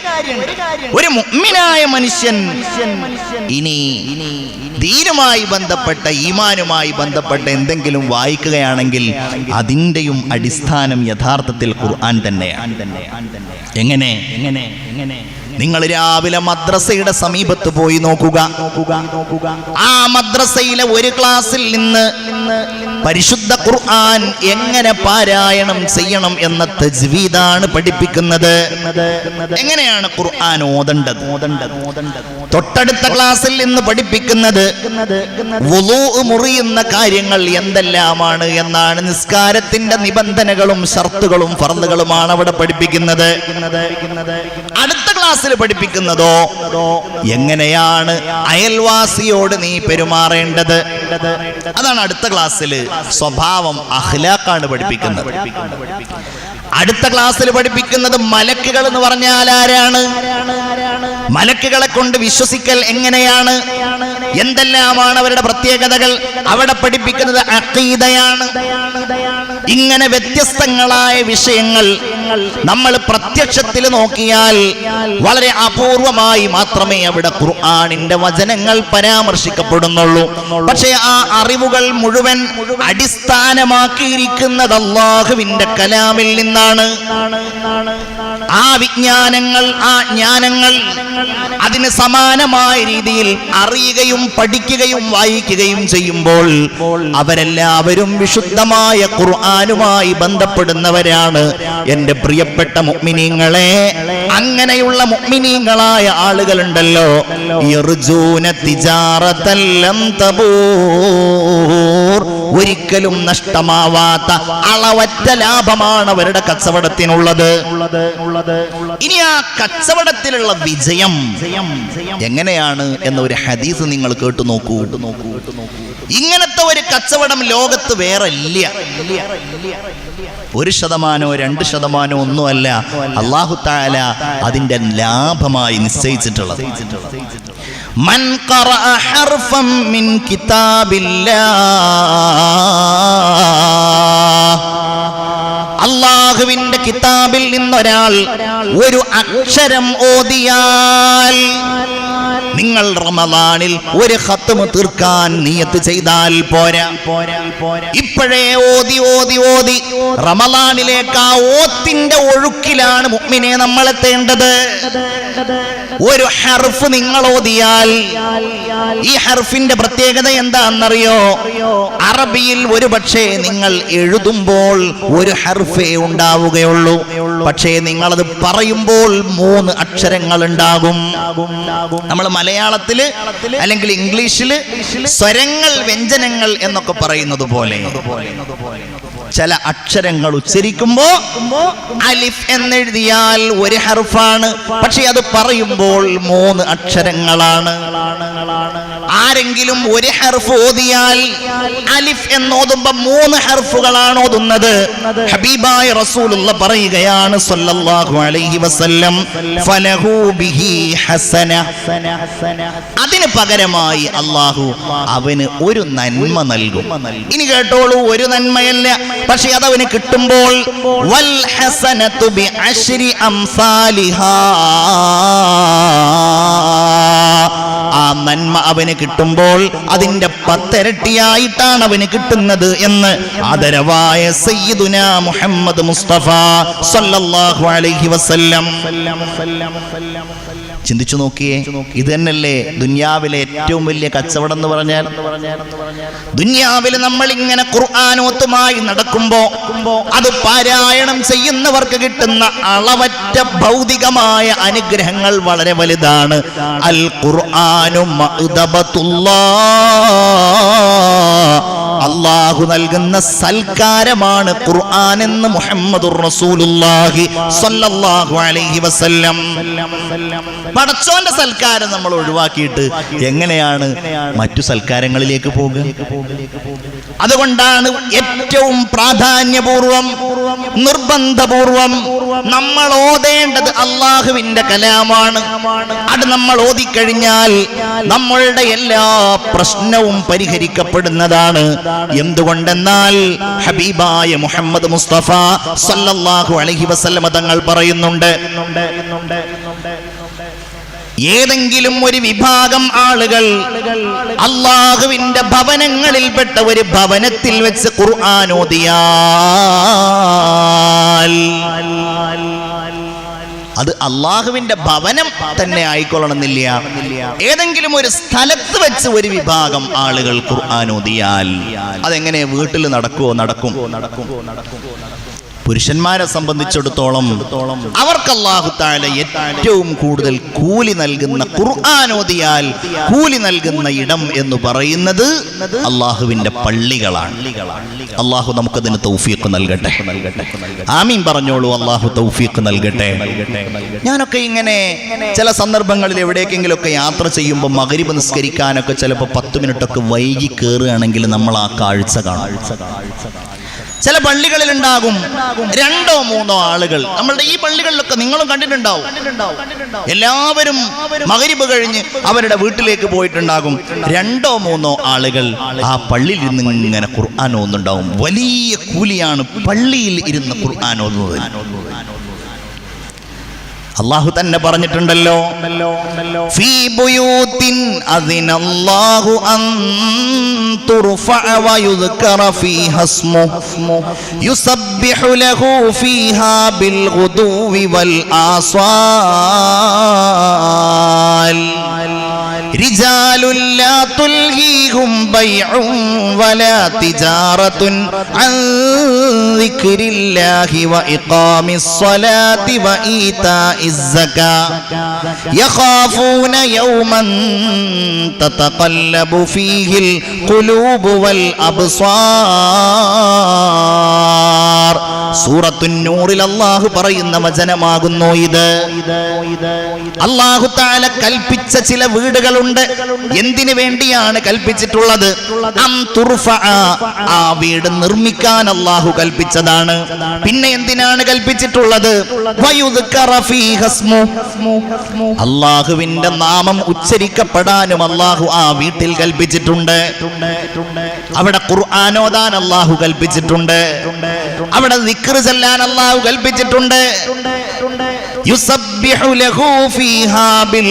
ഒരു മുഅ്മിനായ മനുഷ്യൻ ഇനി ദീനുമായി ബന്ധപ്പെട്ട, ഈമാനുമായി ബന്ധപ്പെട്ട എന്തെങ്കിലും വായിക്കുകയാണെങ്കിൽ അതിൻ്റെയും അടിസ്ഥാനം യഥാർത്ഥത്തിൽ ഖുർആൻ തന്നെയാണ്. എങ്ങനെ? നിങ്ങൾ രാവിലെ മദ്രസയുടെ സമീപത്ത് പോയി നോക്കുക. ആ മദ്രസയിലെ ഒരു ക്ലാസ്സിൽ നിന്ന് പരിശുദ്ധ ഖുർആൻ എങ്ങനെ പാരായണം ചെയ്യണം എന്ന തജ്വീദാണ് പഠിപ്പിക്കുന്നത്. എങ്ങനെയാണ് ഖുർആൻ ഓതേണ്ടത്? തൊട്ടടുത്ത ക്ലാസ്സിൽ നിന്ന് പഠിപ്പിക്കുന്നത് വുളൂ മുറിയുന്ന കാര്യങ്ങൾ എന്തെല്ലാമാണ് എന്നാണ്. നിസ്കാരത്തിന്റെ നിബന്ധനകളും ഷർത്തുകളും ഫർളുകളുമാണ് അവിടെ പഠിപ്പിക്കുന്നത്. അടുത്ത ക്ലാസ്സിൽ പഠിപ്പിക്കുന്നതോ എങ്ങനെയാണ് അയൽവാസിയോട് നീ പെരുമാറേണ്ടത്. അതാണ് അടുത്ത ക്ലാസ്സിൽ. സ്വഭാവം, അഖ്ലാഖാണ് പഠിപ്പിക്കുന്നത്. അടുത്ത ക്ലാസ്സിൽ പഠിപ്പിക്കുന്നത് മലക്കുകൾ എന്ന് പറഞ്ഞാൽ ആരാണ്, മലക്കുകളെ കൊണ്ട് വിശ്വസിക്കൽ എങ്ങനെയാണ്, എന്തെല്ലാമാണ് അവരുടെ പ്രത്യേകതകൾ, അവിടെ പഠിപ്പിക്കുന്നത് അഖീദയാണ്. ഇങ്ങനെ വ്യത്യസ്തങ്ങളായ വിഷയങ്ങൾ നമ്മൾ പ്രത്യക്ഷത്തിൽ നോക്കിയാൽ വളരെ അപൂർവമായി മാത്രമേ അവിടെ ഖുർആനിന്റെ വചനങ്ങൾ പരാമർശിക്കപ്പെടുന്നുള്ളൂ. പക്ഷേ ആ അറിവുകൾ മുഴുവൻ അടിസ്ഥാനമാക്കിയിരിക്കുന്നത് അല്ലാഹുവിന്റെ കലാമിൽ നിന്നാണ്. ആ വിജ്ഞാനങ്ങൾ, ആ ജ്ഞാനങ്ങൾ അതിന് സമാനമായ രീതിയിൽ അറിയുകയും പഠിക്കുകയും വായിക്കുകയും ചെയ്യുമ്പോൾ അവരെല്ലാവരും വിശുദ്ധമായ ഖുർആനുമായി ബന്ധപ്പെടുന്നവരാണ്. എൻ്റെ പ്രിയപ്പെട്ട മുഅ്മിനീങ്ങളെ, അങ്ങനെയുള്ള മുഅ്മിനീങ്ങളായ ആളുകളുണ്ടല്ലോ, യർജൂന തിജാറതൻ ലം തബൂർ, ഒരിക്കലും നഷ്ടമാവാത്ത അളവറ്റ ലാഭമാണ് അവരുടെ കച്ചവടത്തിനുള്ളത്. ഇനി ആ കച്ചവടത്തിലുള്ള വിജയം എങ്ങനെയാണ് എന്ന ഒരു ഹദീസ് നിങ്ങൾ കേട്ടു നോക്കൂ. ഇങ്ങനത്തെ ഒരു കച്ചവടം ലോകത്ത് വേറെ ഇല്ല. 1%, 2% ഒന്നുമല്ല അല്ലാഹു തആല അതിന്റെ ലാഭമായി നിശ്ചയിച്ചിട്ടുള്ളത്. മൻ ഖറഅ ഹർഫൻ മിൻ കിതാബില്ലാഹ്, അല്ലാഹുവിന്റെ കിതാബിൽ നിന്നൊരാൾ ഒരു അക്ഷരം ഓതിയാൽ, നിങ്ങൾ റമദാനിൽ ഒരു ഖത്മ് തീർക്കാൻ നിയത്ത് ചെയ്താൽ പോരാ, ഇപ്പോഴേ ഓതി ഓതി ഓതി റമദാനിലേക്ക് ആ ഓത്തിന്റെ ഒഴുക്കിലാണ് മുഅ്മിനെ നമ്മൾ എത്തേണ്ടത്. ഒരു ഹർഫ് നിങ്ങൾ ഓതിയാൽ, ഈ ഹർഫിന്റെ പ്രത്യേകത എന്താണെന്നറിയോ? അറബിയിൽ ഒരു പക്ഷേ നിങ്ങൾ എഴുതുമ്പോൾ ഒരു ഹർഫേ ഉണ്ടാവുകയുള്ളൂ, പക്ഷേ നിങ്ങളത് പറയുമ്പോൾ 3 അക്ഷരങ്ങൾ ഉണ്ടാകും. നമ്മൾ മലയാളത്തില് അല്ലെങ്കിൽ ഇംഗ്ലീഷില് സ്വരങ്ങൾ, വ്യഞ്ജനങ്ങൾ എന്നൊക്കെ പറയുന്നത് പോലെ ചില അക്ഷരങ്ങൾ ഉച്ചരിക്കുമ്പോ അലിഫ് എന്നെഴുതിയാൽ ഒരു ഹർഫാണ്, പക്ഷെ അത് പറയുമ്പോൾ 3 അക്ഷരങ്ങളാണ്. ആരെങ്കിലും ഒരു ഹർഫ് ഓതിയാൽ അലിഫ് എന്നോതുമ്പോ 3 ഹർഫുകളാണ് ഓതുന്നത്. ഹബീബായ റസൂലുള്ള പറയുകയാണ് സല്ലല്ലാഹു അലൈഹി വസല്ലം, ഫലഹു ബിഹി ഹസന, അതിന് പകരമായി അല്ലാഹു അവന് ഒരു നന്മ നൽകും. ഇനി കേട്ടോളൂ, ഒരു നന്മയല്ല, പക്ഷെ അതവന് കിട്ടുമ്പോൾ വൽ ഹസനതു ബിഅശ്രി അംസാലിഹാ, ആ നന്മ അവന് കിട്ടുമ്പോൾ അതിന്റെ 10 ഇരട്ടിയായിട്ടാണ് അവന് കിട്ടുന്നത് എന്ന് ആദരവായ സയ്യിദുനാ മുഹമ്മദ് മുസ്തഫ സല്ലല്ലാഹു അലൈഹി വസല്ലം. ചിന്തിച്ചു നോക്കിയേ, ഇത് തന്നെയല്ലേ ദുനിയാവിലെ ഏറ്റവും വലിയ കച്ചവടം എന്ന് പറഞ്ഞാൽ? ദുനിയാവിൽ നമ്മൾ ഇങ്ങനെ ഖുർആനോത്തുമായി നടക്കുമ്പോ അത് പാരായണം ചെയ്യുന്നവർക്ക് കിട്ടുന്ന അളവറ്റ ഭൗതികമായ അനുഗ്രഹങ്ങൾ വളരെ വലുതാണ്. അൽ ഖുർആനു മഅ്ദബത്തുല്ലാഹ്, അല്ലാഹു നൽകുന്ന സൽക്കാരമാണ് ഖുർആൻ എന്ന് മുഹമ്മദുർ റസൂലുള്ളാഹി സ്വല്ലല്ലാഹു അലൈഹി വസല്ലം. പടച്ചോന്റെ സൽക്കാരം നമ്മൾ ഒഴിവാക്കിയിട്ട് എങ്ങനെയാണ് മറ്റു സൽക്കാരങ്ങളിലേക്ക് പോകുക? അതുകൊണ്ടാണ് ഏറ്റവും പ്രാധാന്യപൂർവം, നിർബന്ധപൂർവം നമ്മൾ ഓതേണ്ടത് അല്ലാഹുവിന്റെ കലാമാണ്. അത് നമ്മൾ ഓതിക്കഴിഞ്ഞാൽ നമ്മളുടെ എല്ലാ പ്രശ്നവും പരിഹരിക്കപ്പെടുന്നതാണ്. എന്തുകൊണ്ടെന്നാൽ ഹബീബായ മുഹമ്മദ് മുസ്തഫ സല്ലല്ലാഹു അലൈഹി വസല്ലം തങ്ങൾ പറയുന്നുണ്ട്, ഏതെങ്കിലും ഒരു വിഭാഗം ആളുകൾ അല്ലാഹുവിന്റെ ഭവനങ്ങളിൽപ്പെട്ട ഒരു ഭവനത്തിൽ വെച്ച് ഖുർആൻ ഓതിയാൽ, അത് അല്ലാഹുവിന്റെ ഭവനം തന്നെ ആയിക്കൊള്ളണമെന്നില്ല, ഏതെങ്കിലും ഒരു സ്ഥലത്ത് വെച്ച് ഒരു വിഭാഗം ആളുകൾ ഖുർആൻ ഓതിയാൽ അതെങ്ങനെ വീട്ടിൽ നടക്കും. പുരുഷന്മാരെ സംബന്ധിച്ചിടത്തോളം അവർക്ക് അല്ലാഹു തആല ഏറ്റവും കൂടുതൽ കൂലി നൽകുന്ന, ഖുർആൻ ഓതിയാൽ കൂലി നൽകുന്ന ഇടം എന്ന് പറയുന്നത് അല്ലാഹുവിന്റെ പള്ളികളാണ്. അല്ലാഹു നമുക്കതിന് തൗഫീഖ് നൽകട്ടെ. ആമീൻ പറഞ്ഞോളൂ. അല്ലാഹു തൗഫീഖ് നൽകട്ടെ. ഞാനൊക്കെ ഇങ്ങനെ ചില സന്ദർഭങ്ങളിൽ എവിടേക്കെങ്കിലുമൊക്കെ യാത്ര ചെയ്യുമ്പോൾ മഗ്രിബ് നിസ്കരിക്കാനൊക്കെ ചിലപ്പോൾ 10 മിനിറ്റൊക്കെ വൈകി കയറുകയാണെങ്കിൽ നമ്മൾ ആ കാഴ്ച കാണും. ചില പള്ളികളിൽ ഉണ്ടാകും 2-3 ആളുകൾ. നമ്മളുടെ ഈ പള്ളികളിലൊക്കെ നിങ്ങളും കണ്ടിട്ടുണ്ടാവും. എല്ലാവരും മഗ്രിബ് കഴിഞ്ഞ് അവരുടെ വീട്ടിലേക്ക് പോയിട്ടുണ്ടാകും. 2-3 ആളുകൾ ആ പള്ളിയിൽ ഇരുന്ന് ഇങ്ങനെ ഖുർആൻ ഓതുന്നുണ്ടാവും. വലിയ കൂലിയാണ് പള്ളിയിൽ ഇരുന്ന് ഖുർആൻ ഓതുന്നത്. അല്ലാഹു തന്നെ പറഞ്ഞിട്ടുണ്ടല്ലോ, ഫീ ബുയൂത്തിൻ അദിനല്ലാഹു അൻ തുർഫഅ വയുദ്കറ ഫീഹാ ഇസ്മുഹു യുസബ്ബിഹു ലഹു ഫീഹാ ബിൽ ഗുദൂവി വൽ ആസ്വാൽ റിജാലുൻ ലാ തുൽഹീഹും ബൈഉൻ വലാ തിജാറത്തുൻ അൻ ദിക്രില്ലാഹി വ ഇഖാമിസ് സ്വലാത്തി വ ഈതാഇസ് സകാ യഖാഫൂന യൗമൻ തതഖല്ലബു ഫീഹിൽ ഖുലൂബു വൽ അബ്സാർ. സൂറത്തുൽ സൂറത്തുൻ നൂറിൽ അല്ലാഹു പറയുന്ന വചനമാകുന്നു ഇത്. അല്ലാഹു തആല കൽപ്പിച്ച ചില വീടുകളുണ്ട്. എന്തിനു വേണ്ടിയാണ് കൽപ്പിച്ചിട്ടുള്ളത്? അം തുർഫഅ, ആ വീട് നിർമ്മിക്കാൻ അല്ലാഹു കൽപ്പിച്ചതാണ്. പിന്നെ എന്തിനാണ് കൽപ്പിച്ചിട്ടുള്ളത്? വയുദ്കറ ഫീഹ ഇസ്മു, അല്ലാഹുവിന്റെ നാമം ഉച്ചരിക്കപ്പെടാനും അല്ലാഹു ആ വീട്ടിൽ കൽപ്പിച്ചിട്ടുണ്ട്. അവിടെ ഖുർആൻ ഓതാൻ അല്ലാഹു കൽപ്പിച്ചിട്ടുണ്ട്. അവിടെ ദിക്ർ ചൊല്ലാൻ അല്ലാഹു കൽപ്പിച്ചിട്ടുണ്ട്. യുസബ്ബിഹു ലഹു ഫീഹാ ബിൽ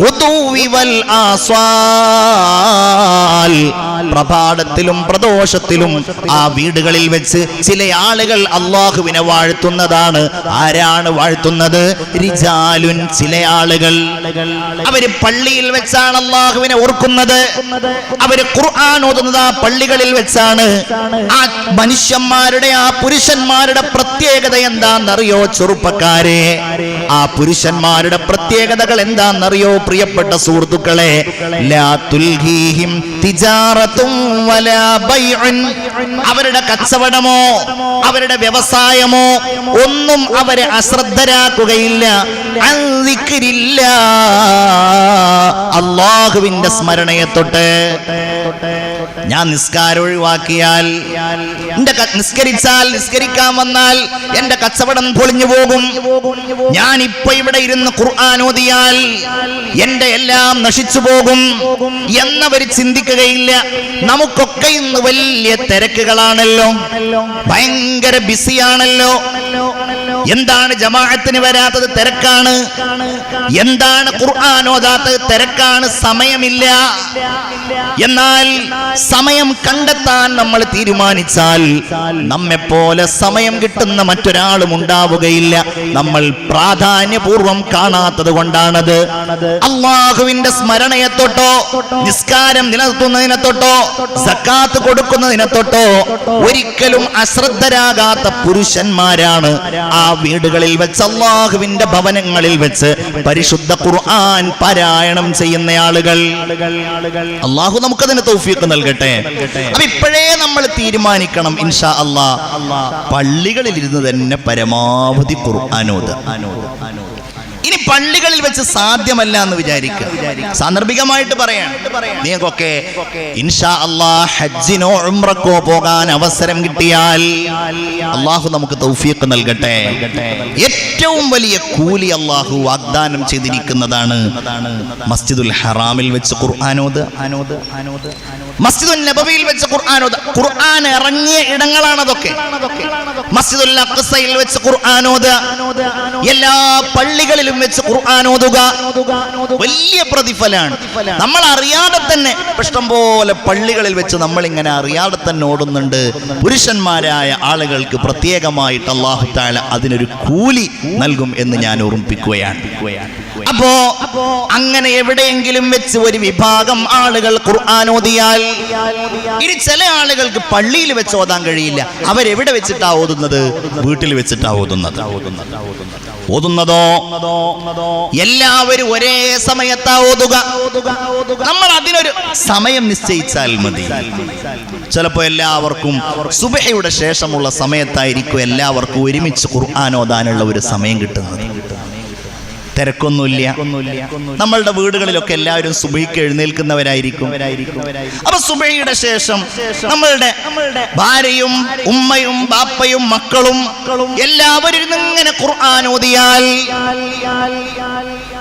ഗുദുവി വൽ ആസ്വാൽ, പ്രഭാതത്തിലും പ്രദോഷത്തിലും ആ വീടുകളിൽ വെച്ച് ചില ആളുകൾ അല്ലാഹുവിനെ വാഴ്ത്തുന്നതാണ്. ആരാണ് വാഴ്ത്തുന്നത്? റിജാലുൻ, ചില ആളുകൾ. അവര് പള്ളിയിൽ വെച്ചാണ് അല്ലാഹുവിനെ ഓർക്കുന്നത്. അവര് ഖുർആൻ ഓതുന്നത് ആ പള്ളികളിൽ വെച്ചാണ്. ആ മനുഷ്യന്മാരുടെ, ആ പുരുഷന്മാരുടെ പ്രത്യേകത എന്താണെന്നറിയോ ചെറുപ്പക്കാരെ? ആ പുരുഷന്മാരുടെ പ്രത്യേകതകൾ എന്താണെന്നറിയോ പ്രിയപ്പെട്ട സുഹൃത്തുക്കളെ? ലാ തുൽഹീഹിം തിജാറത്തും വലാ ബൈഉൻ, അവരുടെ കച്ചവടമോ അവരുടെ വ്യവസായമോ ഒന്നും അവരെ അശ്രദ്ധരാക്കുകയില്ല. അൻ ദിക്രില്ലാ, അല്ലാഹുവിന്റെ സ്മരണയെ തൊട്ട്. ഞാൻ നിസ്കാരം ഒഴിവാക്കിയാൽ, നിസ്കരിക്കാൻ വന്നാൽ എന്റെ കച്ചവടം പൊളിഞ്ഞു പോകും. ഞാൻ ഇപ്പൊ ഇവിടെ ഇരുന്ന് ഖുർആൻ ഓതിയാൽ എന്റെ എല്ലാം നശിച്ചു പോകും എന്നവർ ചിന്തിക്കുകയില്ല. നമുക്കൊക്കെ ഇന്ന് വലിയ തിരക്കുകളാണല്ലോ, ഭയങ്കര ബിസിയാണല്ലോ. എന്താണ് ജമാഅത്തിന് വരാത്തത്? തിരക്കാണ്. എന്താണ് ഖുർആൻ ഓതാത്തത്? തിരക്കാണ്, സമയമില്ല. എന്നാൽ സമയം കണ്ടെത്താൻ നമ്മൾ തീരുമാനിച്ചാൽ നമ്മെപ്പോലെ സമയം കിട്ടുന്ന മറ്റൊരാളും ഉണ്ടാവുകയില്ല. നമ്മൾ പ്രാധാന്യപൂർവം കാണാത്തത് കൊണ്ടാണത്. അല്ലാഹുവിന്റെ സ്മരണയെ തൊട്ടോ, നിസ്കാരം നിലനിർത്തുന്നതിനെ തൊട്ടോ, സക്കാത്ത് കൊടുക്കുന്നതിനെ തൊട്ടോ ഒരിക്കലും അശ്രദ്ധരാകാത്ത പുരുഷന്മാരാണ് ആ വീടുകളിൽ വെച്ച്, അല്ലാഹുവിന്റെ ഭവനങ്ങളിൽ വെച്ച് പരിശുദ്ധ ഖുർആൻ പാരായണം ചെയ്യുന്ന ആളുകൾ. അല്ലാഹു നമുക്കതിന് തൗഫീഖ് നൽകട്ടെ. അപ്പൊ ഇപ്പോഴേ നമ്മൾ തീരുമാനിക്കണം ഇൻഷാ അല്ലാഹ്, പള്ളികളിൽ ഇരുന്ന് തന്നെ പരമാവധി ഖുർആൻ ഓതുക. ഇനി പള്ളികളിൽ വെച്ച് സാധ്യമല്ല എന്ന് വിചാരിക്കുക, സാന്ദർഭികമായിട്ട് പറയാണ്. നിങ്ങൾക്കൊക്കെ ഇൻഷാ അല്ലാഹ് ഹജ്ജിനോ ഉംറക്കോ പോകാൻ അവസരം കിട്ടിയാൽ അല്ലാഹു നമുക്ക് തൗഫീഖ് നൽകട്ടെ. ഏറ്റവും വലിയ കൂലി അല്ലാഹു വാഗ്ദാനം ചെയ്തിരിക്കുന്നതാണ് മസ്ജിദുൽ ഹറാമിൽ വെച്ച് ഖുർആൻ ഓതുക, മസ്ജിദുൽ നബവിയിൽ വെച്ച് ഖുർആൻ ഓതുക. ഖുർആൻ ഇറങ്ങിയ ഇടങ്ങളാണ് അതൊക്കെ. മസ്ജിദുൽ അഖ്സയിൽ വെച്ച് ഖുർആൻ ഓതുക, എല്ലാ പള്ളികളിലും വെച്ച് ഖുർആൻ ഓതുക, വലിയ പ്രതിഫലമാണ്. നമ്മൾ അറിയാതെ തന്നെ ഇഷ്ടം പോലെ പള്ളികളിൽ വെച്ച് നമ്മൾ ഇങ്ങനെ അറിയാതെ തന്നെ ഓടുന്നുണ്ട്. പുരുഷന്മാരായ ആളുകൾക്ക് പ്രത്യേകമായിട്ട് അല്ലാഹു തആല അതിനൊരു കൂലി നൽകും എന്ന് ഞാൻ ഓർമ്മിപ്പിക്കുകയാണ്. അപ്പോ അങ്ങനെ എവിടെയെങ്കിലും വെച്ച് ഒരു വിഭാഗം ആളുകൾ ഖുർആൻ ഓതിയാൽ, ഇനി ചില ആളുകൾക്ക് പള്ളിയിൽ വെച്ച് ഓതാൻ കഴിയില്ല. അവരെവിടെ വെച്ചിട്ടാ ഓതുന്നത്? വീട്ടിൽ വെച്ചിട്ടാ ഓതുന്നതോ എല്ലാവരും ഒരേ സമയത്താ ഓതുക. നമ്മൾ അതിനൊരു സമയം നിശ്ചയിച്ചാൽ മതി. ചിലപ്പോ എല്ലാവർക്കും സുബഹയുടെ ശേഷമുള്ള സമയത്തായിരിക്കും എല്ലാവർക്കും ഒരുമിച്ച് ഖുർആൻ ഓതാനുള്ള ഒരു സമയം കിട്ടുന്നത്. തിരക്കൊന്നുമില്ല. നമ്മളുടെ വീടുകളിലൊക്കെ എല്ലാവരും സുബഹിക്ക് എഴുന്നേൽക്കുന്നവരായിരിക്കും. അപ്പൊ സുബഹിയുടെ ശേഷം നമ്മളുടെ ഭാര്യയും ഉമ്മയും ബാപ്പയും മക്കളും എല്ലാവരും ഇങ്ങനെ ഖുർആൻ ഓതിയാൽ,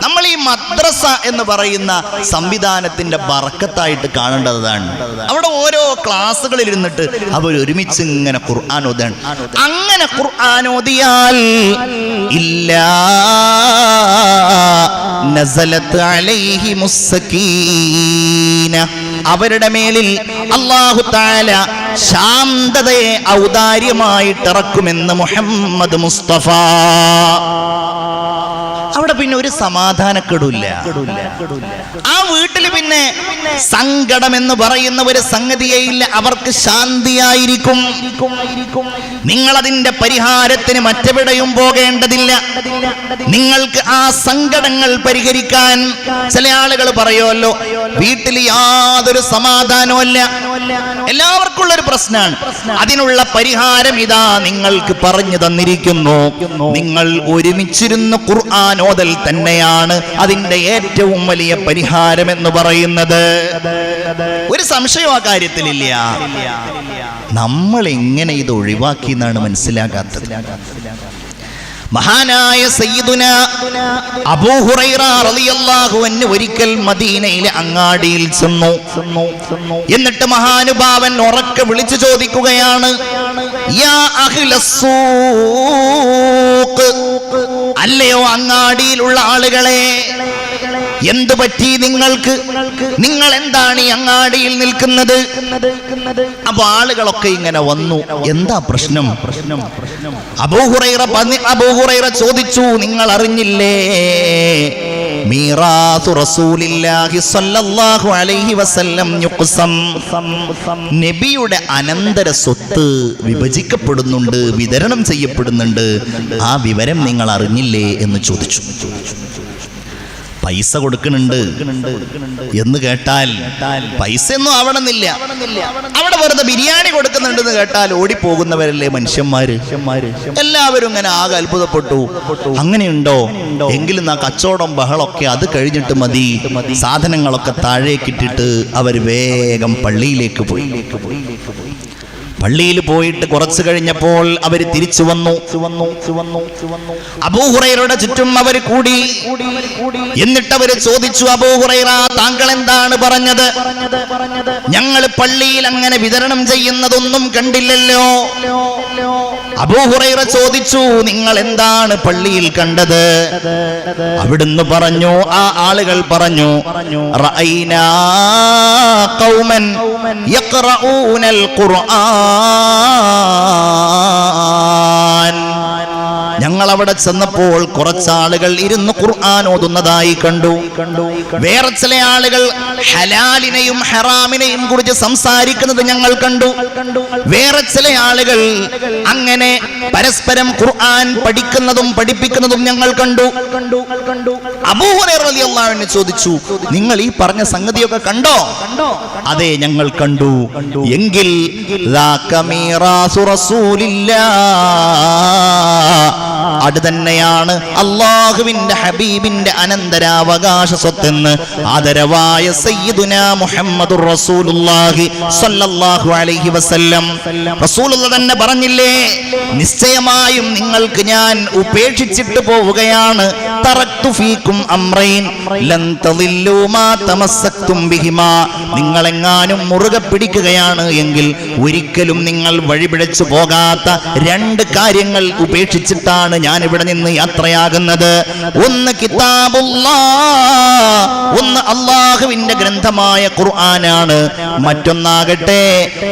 നമ്മൾ ഈ മദ്രസ എന്ന് പറയുന്ന സംവിധാനത്തിന്റെ ബറക്കത്തായിട്ട് കാണേണ്ടതാണ്. അവിടെ ഓരോ ക്ലാസ്സുകളിൽ ഇരുന്നിട്ട് അവർ ഒരുമിച്ച് ഇങ്ങനെ ഖുർആൻ ഓതാണ്. അങ്ങനെ ഖുർആൻ ഓതിയാൽ ഇല്ലാ നസലത്ത് അലൈഹിമുസ് സകീന, അവരുടെ മേലിൽ അല്ലാഹു തആല ശാന്തതയെ ഔദാര്യമായിട്ട് ഇറക്കുമെന്ന് മുഹമ്മദ് മുസ്തഫ. അവിടെ പിന്നെ ഒരു സമാധാനക്കെടില്ല. ആ വീട്ടിൽ പിന്നെ സങ്കടം എന്ന് പറയുന്ന ഒരു സംഗതിയേയില്ല. അവർക്ക് ശാന്തിയായിരിക്കും. നിങ്ങൾ അതിന്റെ പരിഹാരത്തിന് മറ്റെവിടെയും പോകേണ്ടതില്ല. നിങ്ങൾക്ക് ആ സങ്കടങ്ങൾ പരിഹരിക്കാൻ ചില ആളുകൾ പറയുമല്ലോ, വീട്ടിൽ യാതൊരു സമാധാനവുമില്ല, എല്ലാവർക്കും നമുക്കുള്ളൊരു പ്രശ്നമാണ്. അതിനുള്ള പരിഹാരം ഇതാ നിങ്ങൾക്ക് പറഞ്ഞു തന്നിരിക്കുന്നു. നിങ്ങൾ ഒരുമിച്ചിരുന്ന് ഖുർആൻ ഓതൽ തന്നെയാണ് അതിന്റെ ഏറ്റവും വലിയ പരിഹാരം എന്ന് പറയുന്നത്. ഒരു സംശയം ആ കാര്യത്തിലില്ല. നമ്മൾ എങ്ങനെ ഇത് ഒഴിവാക്കി എന്നാണ് മനസ്സിലാകാത്തത്. മഹാനായ സയ്യിദുന അബൂ ഹുറൈറ റളിയല്ലാഹു അൻഹു ഒരിക്കൽ മദീനയിലെ അങ്ങാടിയിൽ ചെന്നു. എന്നിട്ട് മഹാനുഭാവൻ ഉറക്കെ വിളിച്ചു ചോദിക്കുകയാണ്, യാ അഹ്ലസ്സൂഖ്, അല്ലയോ അങ്ങാടിയിലുള്ള ആളുകളെ, എന്തു പറ്റി നിങ്ങൾക്ക്? നിങ്ങൾ എന്താണ് ഈ അങ്ങാടിയിൽ നിൽക്കുന്നത്? അപ്പൊ ആളുകളൊക്കെ ഇങ്ങനെ വന്നു. എന്താ പ്രശ്നം? അബൂ ഹുറൈറ ചോദിച്ചു, നിങ്ങൾ അറിഞ്ഞില്ലേ മീറാസു റസൂലില്ലാഹി സ്വല്ലല്ലാഹു അലൈഹി വസല്ലം യുഖ്സം, നബിയുടെ അനന്തര സ്വത്ത് വിഭജിക്കപ്പെടുന്നുണ്ട്, വിതരണം ചെയ്യപ്പെടുന്നുണ്ട്. ആ വിവരം നിങ്ങൾ അറിഞ്ഞില്ലേ എന്ന് ചോദിച്ചു. പൈസ കൊടുക്കുന്നുണ്ട് എന്ന് കേട്ടാൽ പൈസയൊന്നും ആവണമെന്നില്ല, അവിടെ വെറുതെ ബിരിയാണി കൊടുക്കുന്നുണ്ടെന്ന് കേട്ടാൽ ഓടിപ്പോകുന്നവരല്ലേ മനുഷ്യന്മാര്. എല്ലാവരും ഇങ്ങനെ ആകെ അത്ഭുതപ്പെട്ടു. അങ്ങനെയുണ്ടോ? എങ്കിലും ആ കച്ചവടം ബഹളമൊക്കെ അത് കഴിഞ്ഞിട്ട് മതി. സാധനങ്ങളൊക്കെ താഴേക്കിട്ടിട്ട് അവർ വേഗം പള്ളിയിലേക്ക് പോയി. പള്ളിയിൽ പോയിട്ട് കുറച്ചു കഴിഞ്ഞപ്പോൾ അവർ തിരിച്ചു വന്നു. അബൂ ഹുറൈറയുടെ ചുറ്റും അവർ കൂടി. എന്നിട്ട് അവർ ചോദിച്ചു, അബൂ ഹുറൈറ, താങ്കൾ എന്താണ് പറഞ്ഞത്? ഞങ്ങൾ പള്ളിയിൽ അങ്ങനെ വിതരണം ചെയ്യുന്നതൊന്നും കണ്ടില്ലല്ലോ. അബൂ ഹുറൈറ ചോദിച്ചു, നിങ്ങൾ എന്താണ് പള്ളിയിൽ കണ്ടത്? അവിടുന്ന് പറഞ്ഞു, ആ ആളുകൾ പറഞ്ഞു, റഅയ്നാ ഖൗമൻ യഖറഊനൽ ഖുർആൻ, ഞങ്ങൾ അവിടെ ചെന്നപ്പോൾ കുറച്ചാളുകൾ ഇരുന്ന് ഖുർആൻ ഓതുന്നതായി കണ്ടു. വേറെ ചില ആളുകൾ ഹലാലിനെയും ഹറാമിനെയും കുറിച്ച് സംസാരിക്കുന്നത് ഞങ്ങൾ കണ്ടു. വേറെ ചില ആളുകൾ അങ്ങനെ പരസ്പരം ഖുർആൻ പഠിക്കുന്നതും പഠിപ്പിക്കുന്നതും ഞങ്ങൾ കണ്ടു. അബൂ ഹുറൈറ റളിയല്ലാഹു അൻഹു ചോദിച്ചു, നിങ്ങൾ ഈ പറഞ്ഞ സംഗതിയൊക്കെ കണ്ടോ? അതെ, ഞങ്ങൾ കണ്ടു. എങ്കിൽ അത് തന്നെയാണ് അല്ലാഹുവിന്റെ ഹബീബിന്റെ അനന്തരാവകാശ സ്വത്തെന്ന് ആദരവായ സയ്യിദുനാ മുഹമ്മദുർ റസൂലുള്ളാഹി സ്വല്ലല്ലാഹു അലൈഹി വസല്ലം റസൂലുള്ളാഹി തന്നെ പറഞ്ഞില്ലേ, നിശ്ചയമായും നിങ്ങൾക്ക് ഞാൻ ഉപേക്ഷിച്ചിട്ട് പോവുകയാണ്. തറക്തു ഫീകും അംറൈൻ ലൻ തളില്ലു മാ തമസ്സക്തും ബിഹിമാ, നിങ്ങളെങ്ങാനും മുറുകെ പിടിക്കുകയാണ് എങ്കിൽ ഒരിക്കലും നിങ്ങൾ വഴിപിഴച്ചു പോകാത്ത രണ്ട് കാര്യങ്ങൾ ഉപേക്ഷിച്ചിട്ടാണ് ഞാൻ ഇവിടെ നിന്ന് യാത്രയാകുന്നത്. ഒന്ന് കിതാബുല്ലാഹ്, ഒന്ന് അല്ലാഹുവിന്റെ ഗ്രന്ഥമായ ഖുർആനാണ്. മറ്റൊന്നാകട്ടെ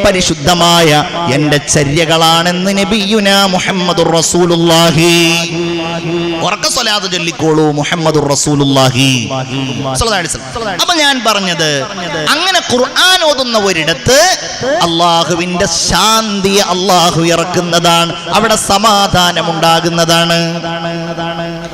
പരിശുദ്ധമായ എന്റെ ചര്യകളാണെന്ന് നബിയുനാ മുഹമ്മദുർ റസൂലുള്ളാഹി. ഉറക്ക സ്വലാത്ത് ചൊല്ലിക്കോളൂ, മുഹമ്മദുർ റസൂലുള്ളാഹി സ്വല്ലല്ലാഹു അലൈഹി വസല്ലം. അപ്പൊ ഞാൻ പറഞ്ഞത്, അങ്ങനെ ഖുർആൻ ഓതുന്ന ഒരിടത്ത് അല്ലാഹുവിന്റെ ശാന്തി അല്ലാഹു ഇറക്കുന്നതാണ്, അവിടെ സമാധാനം ഉണ്ടാകുന്നതാണ്.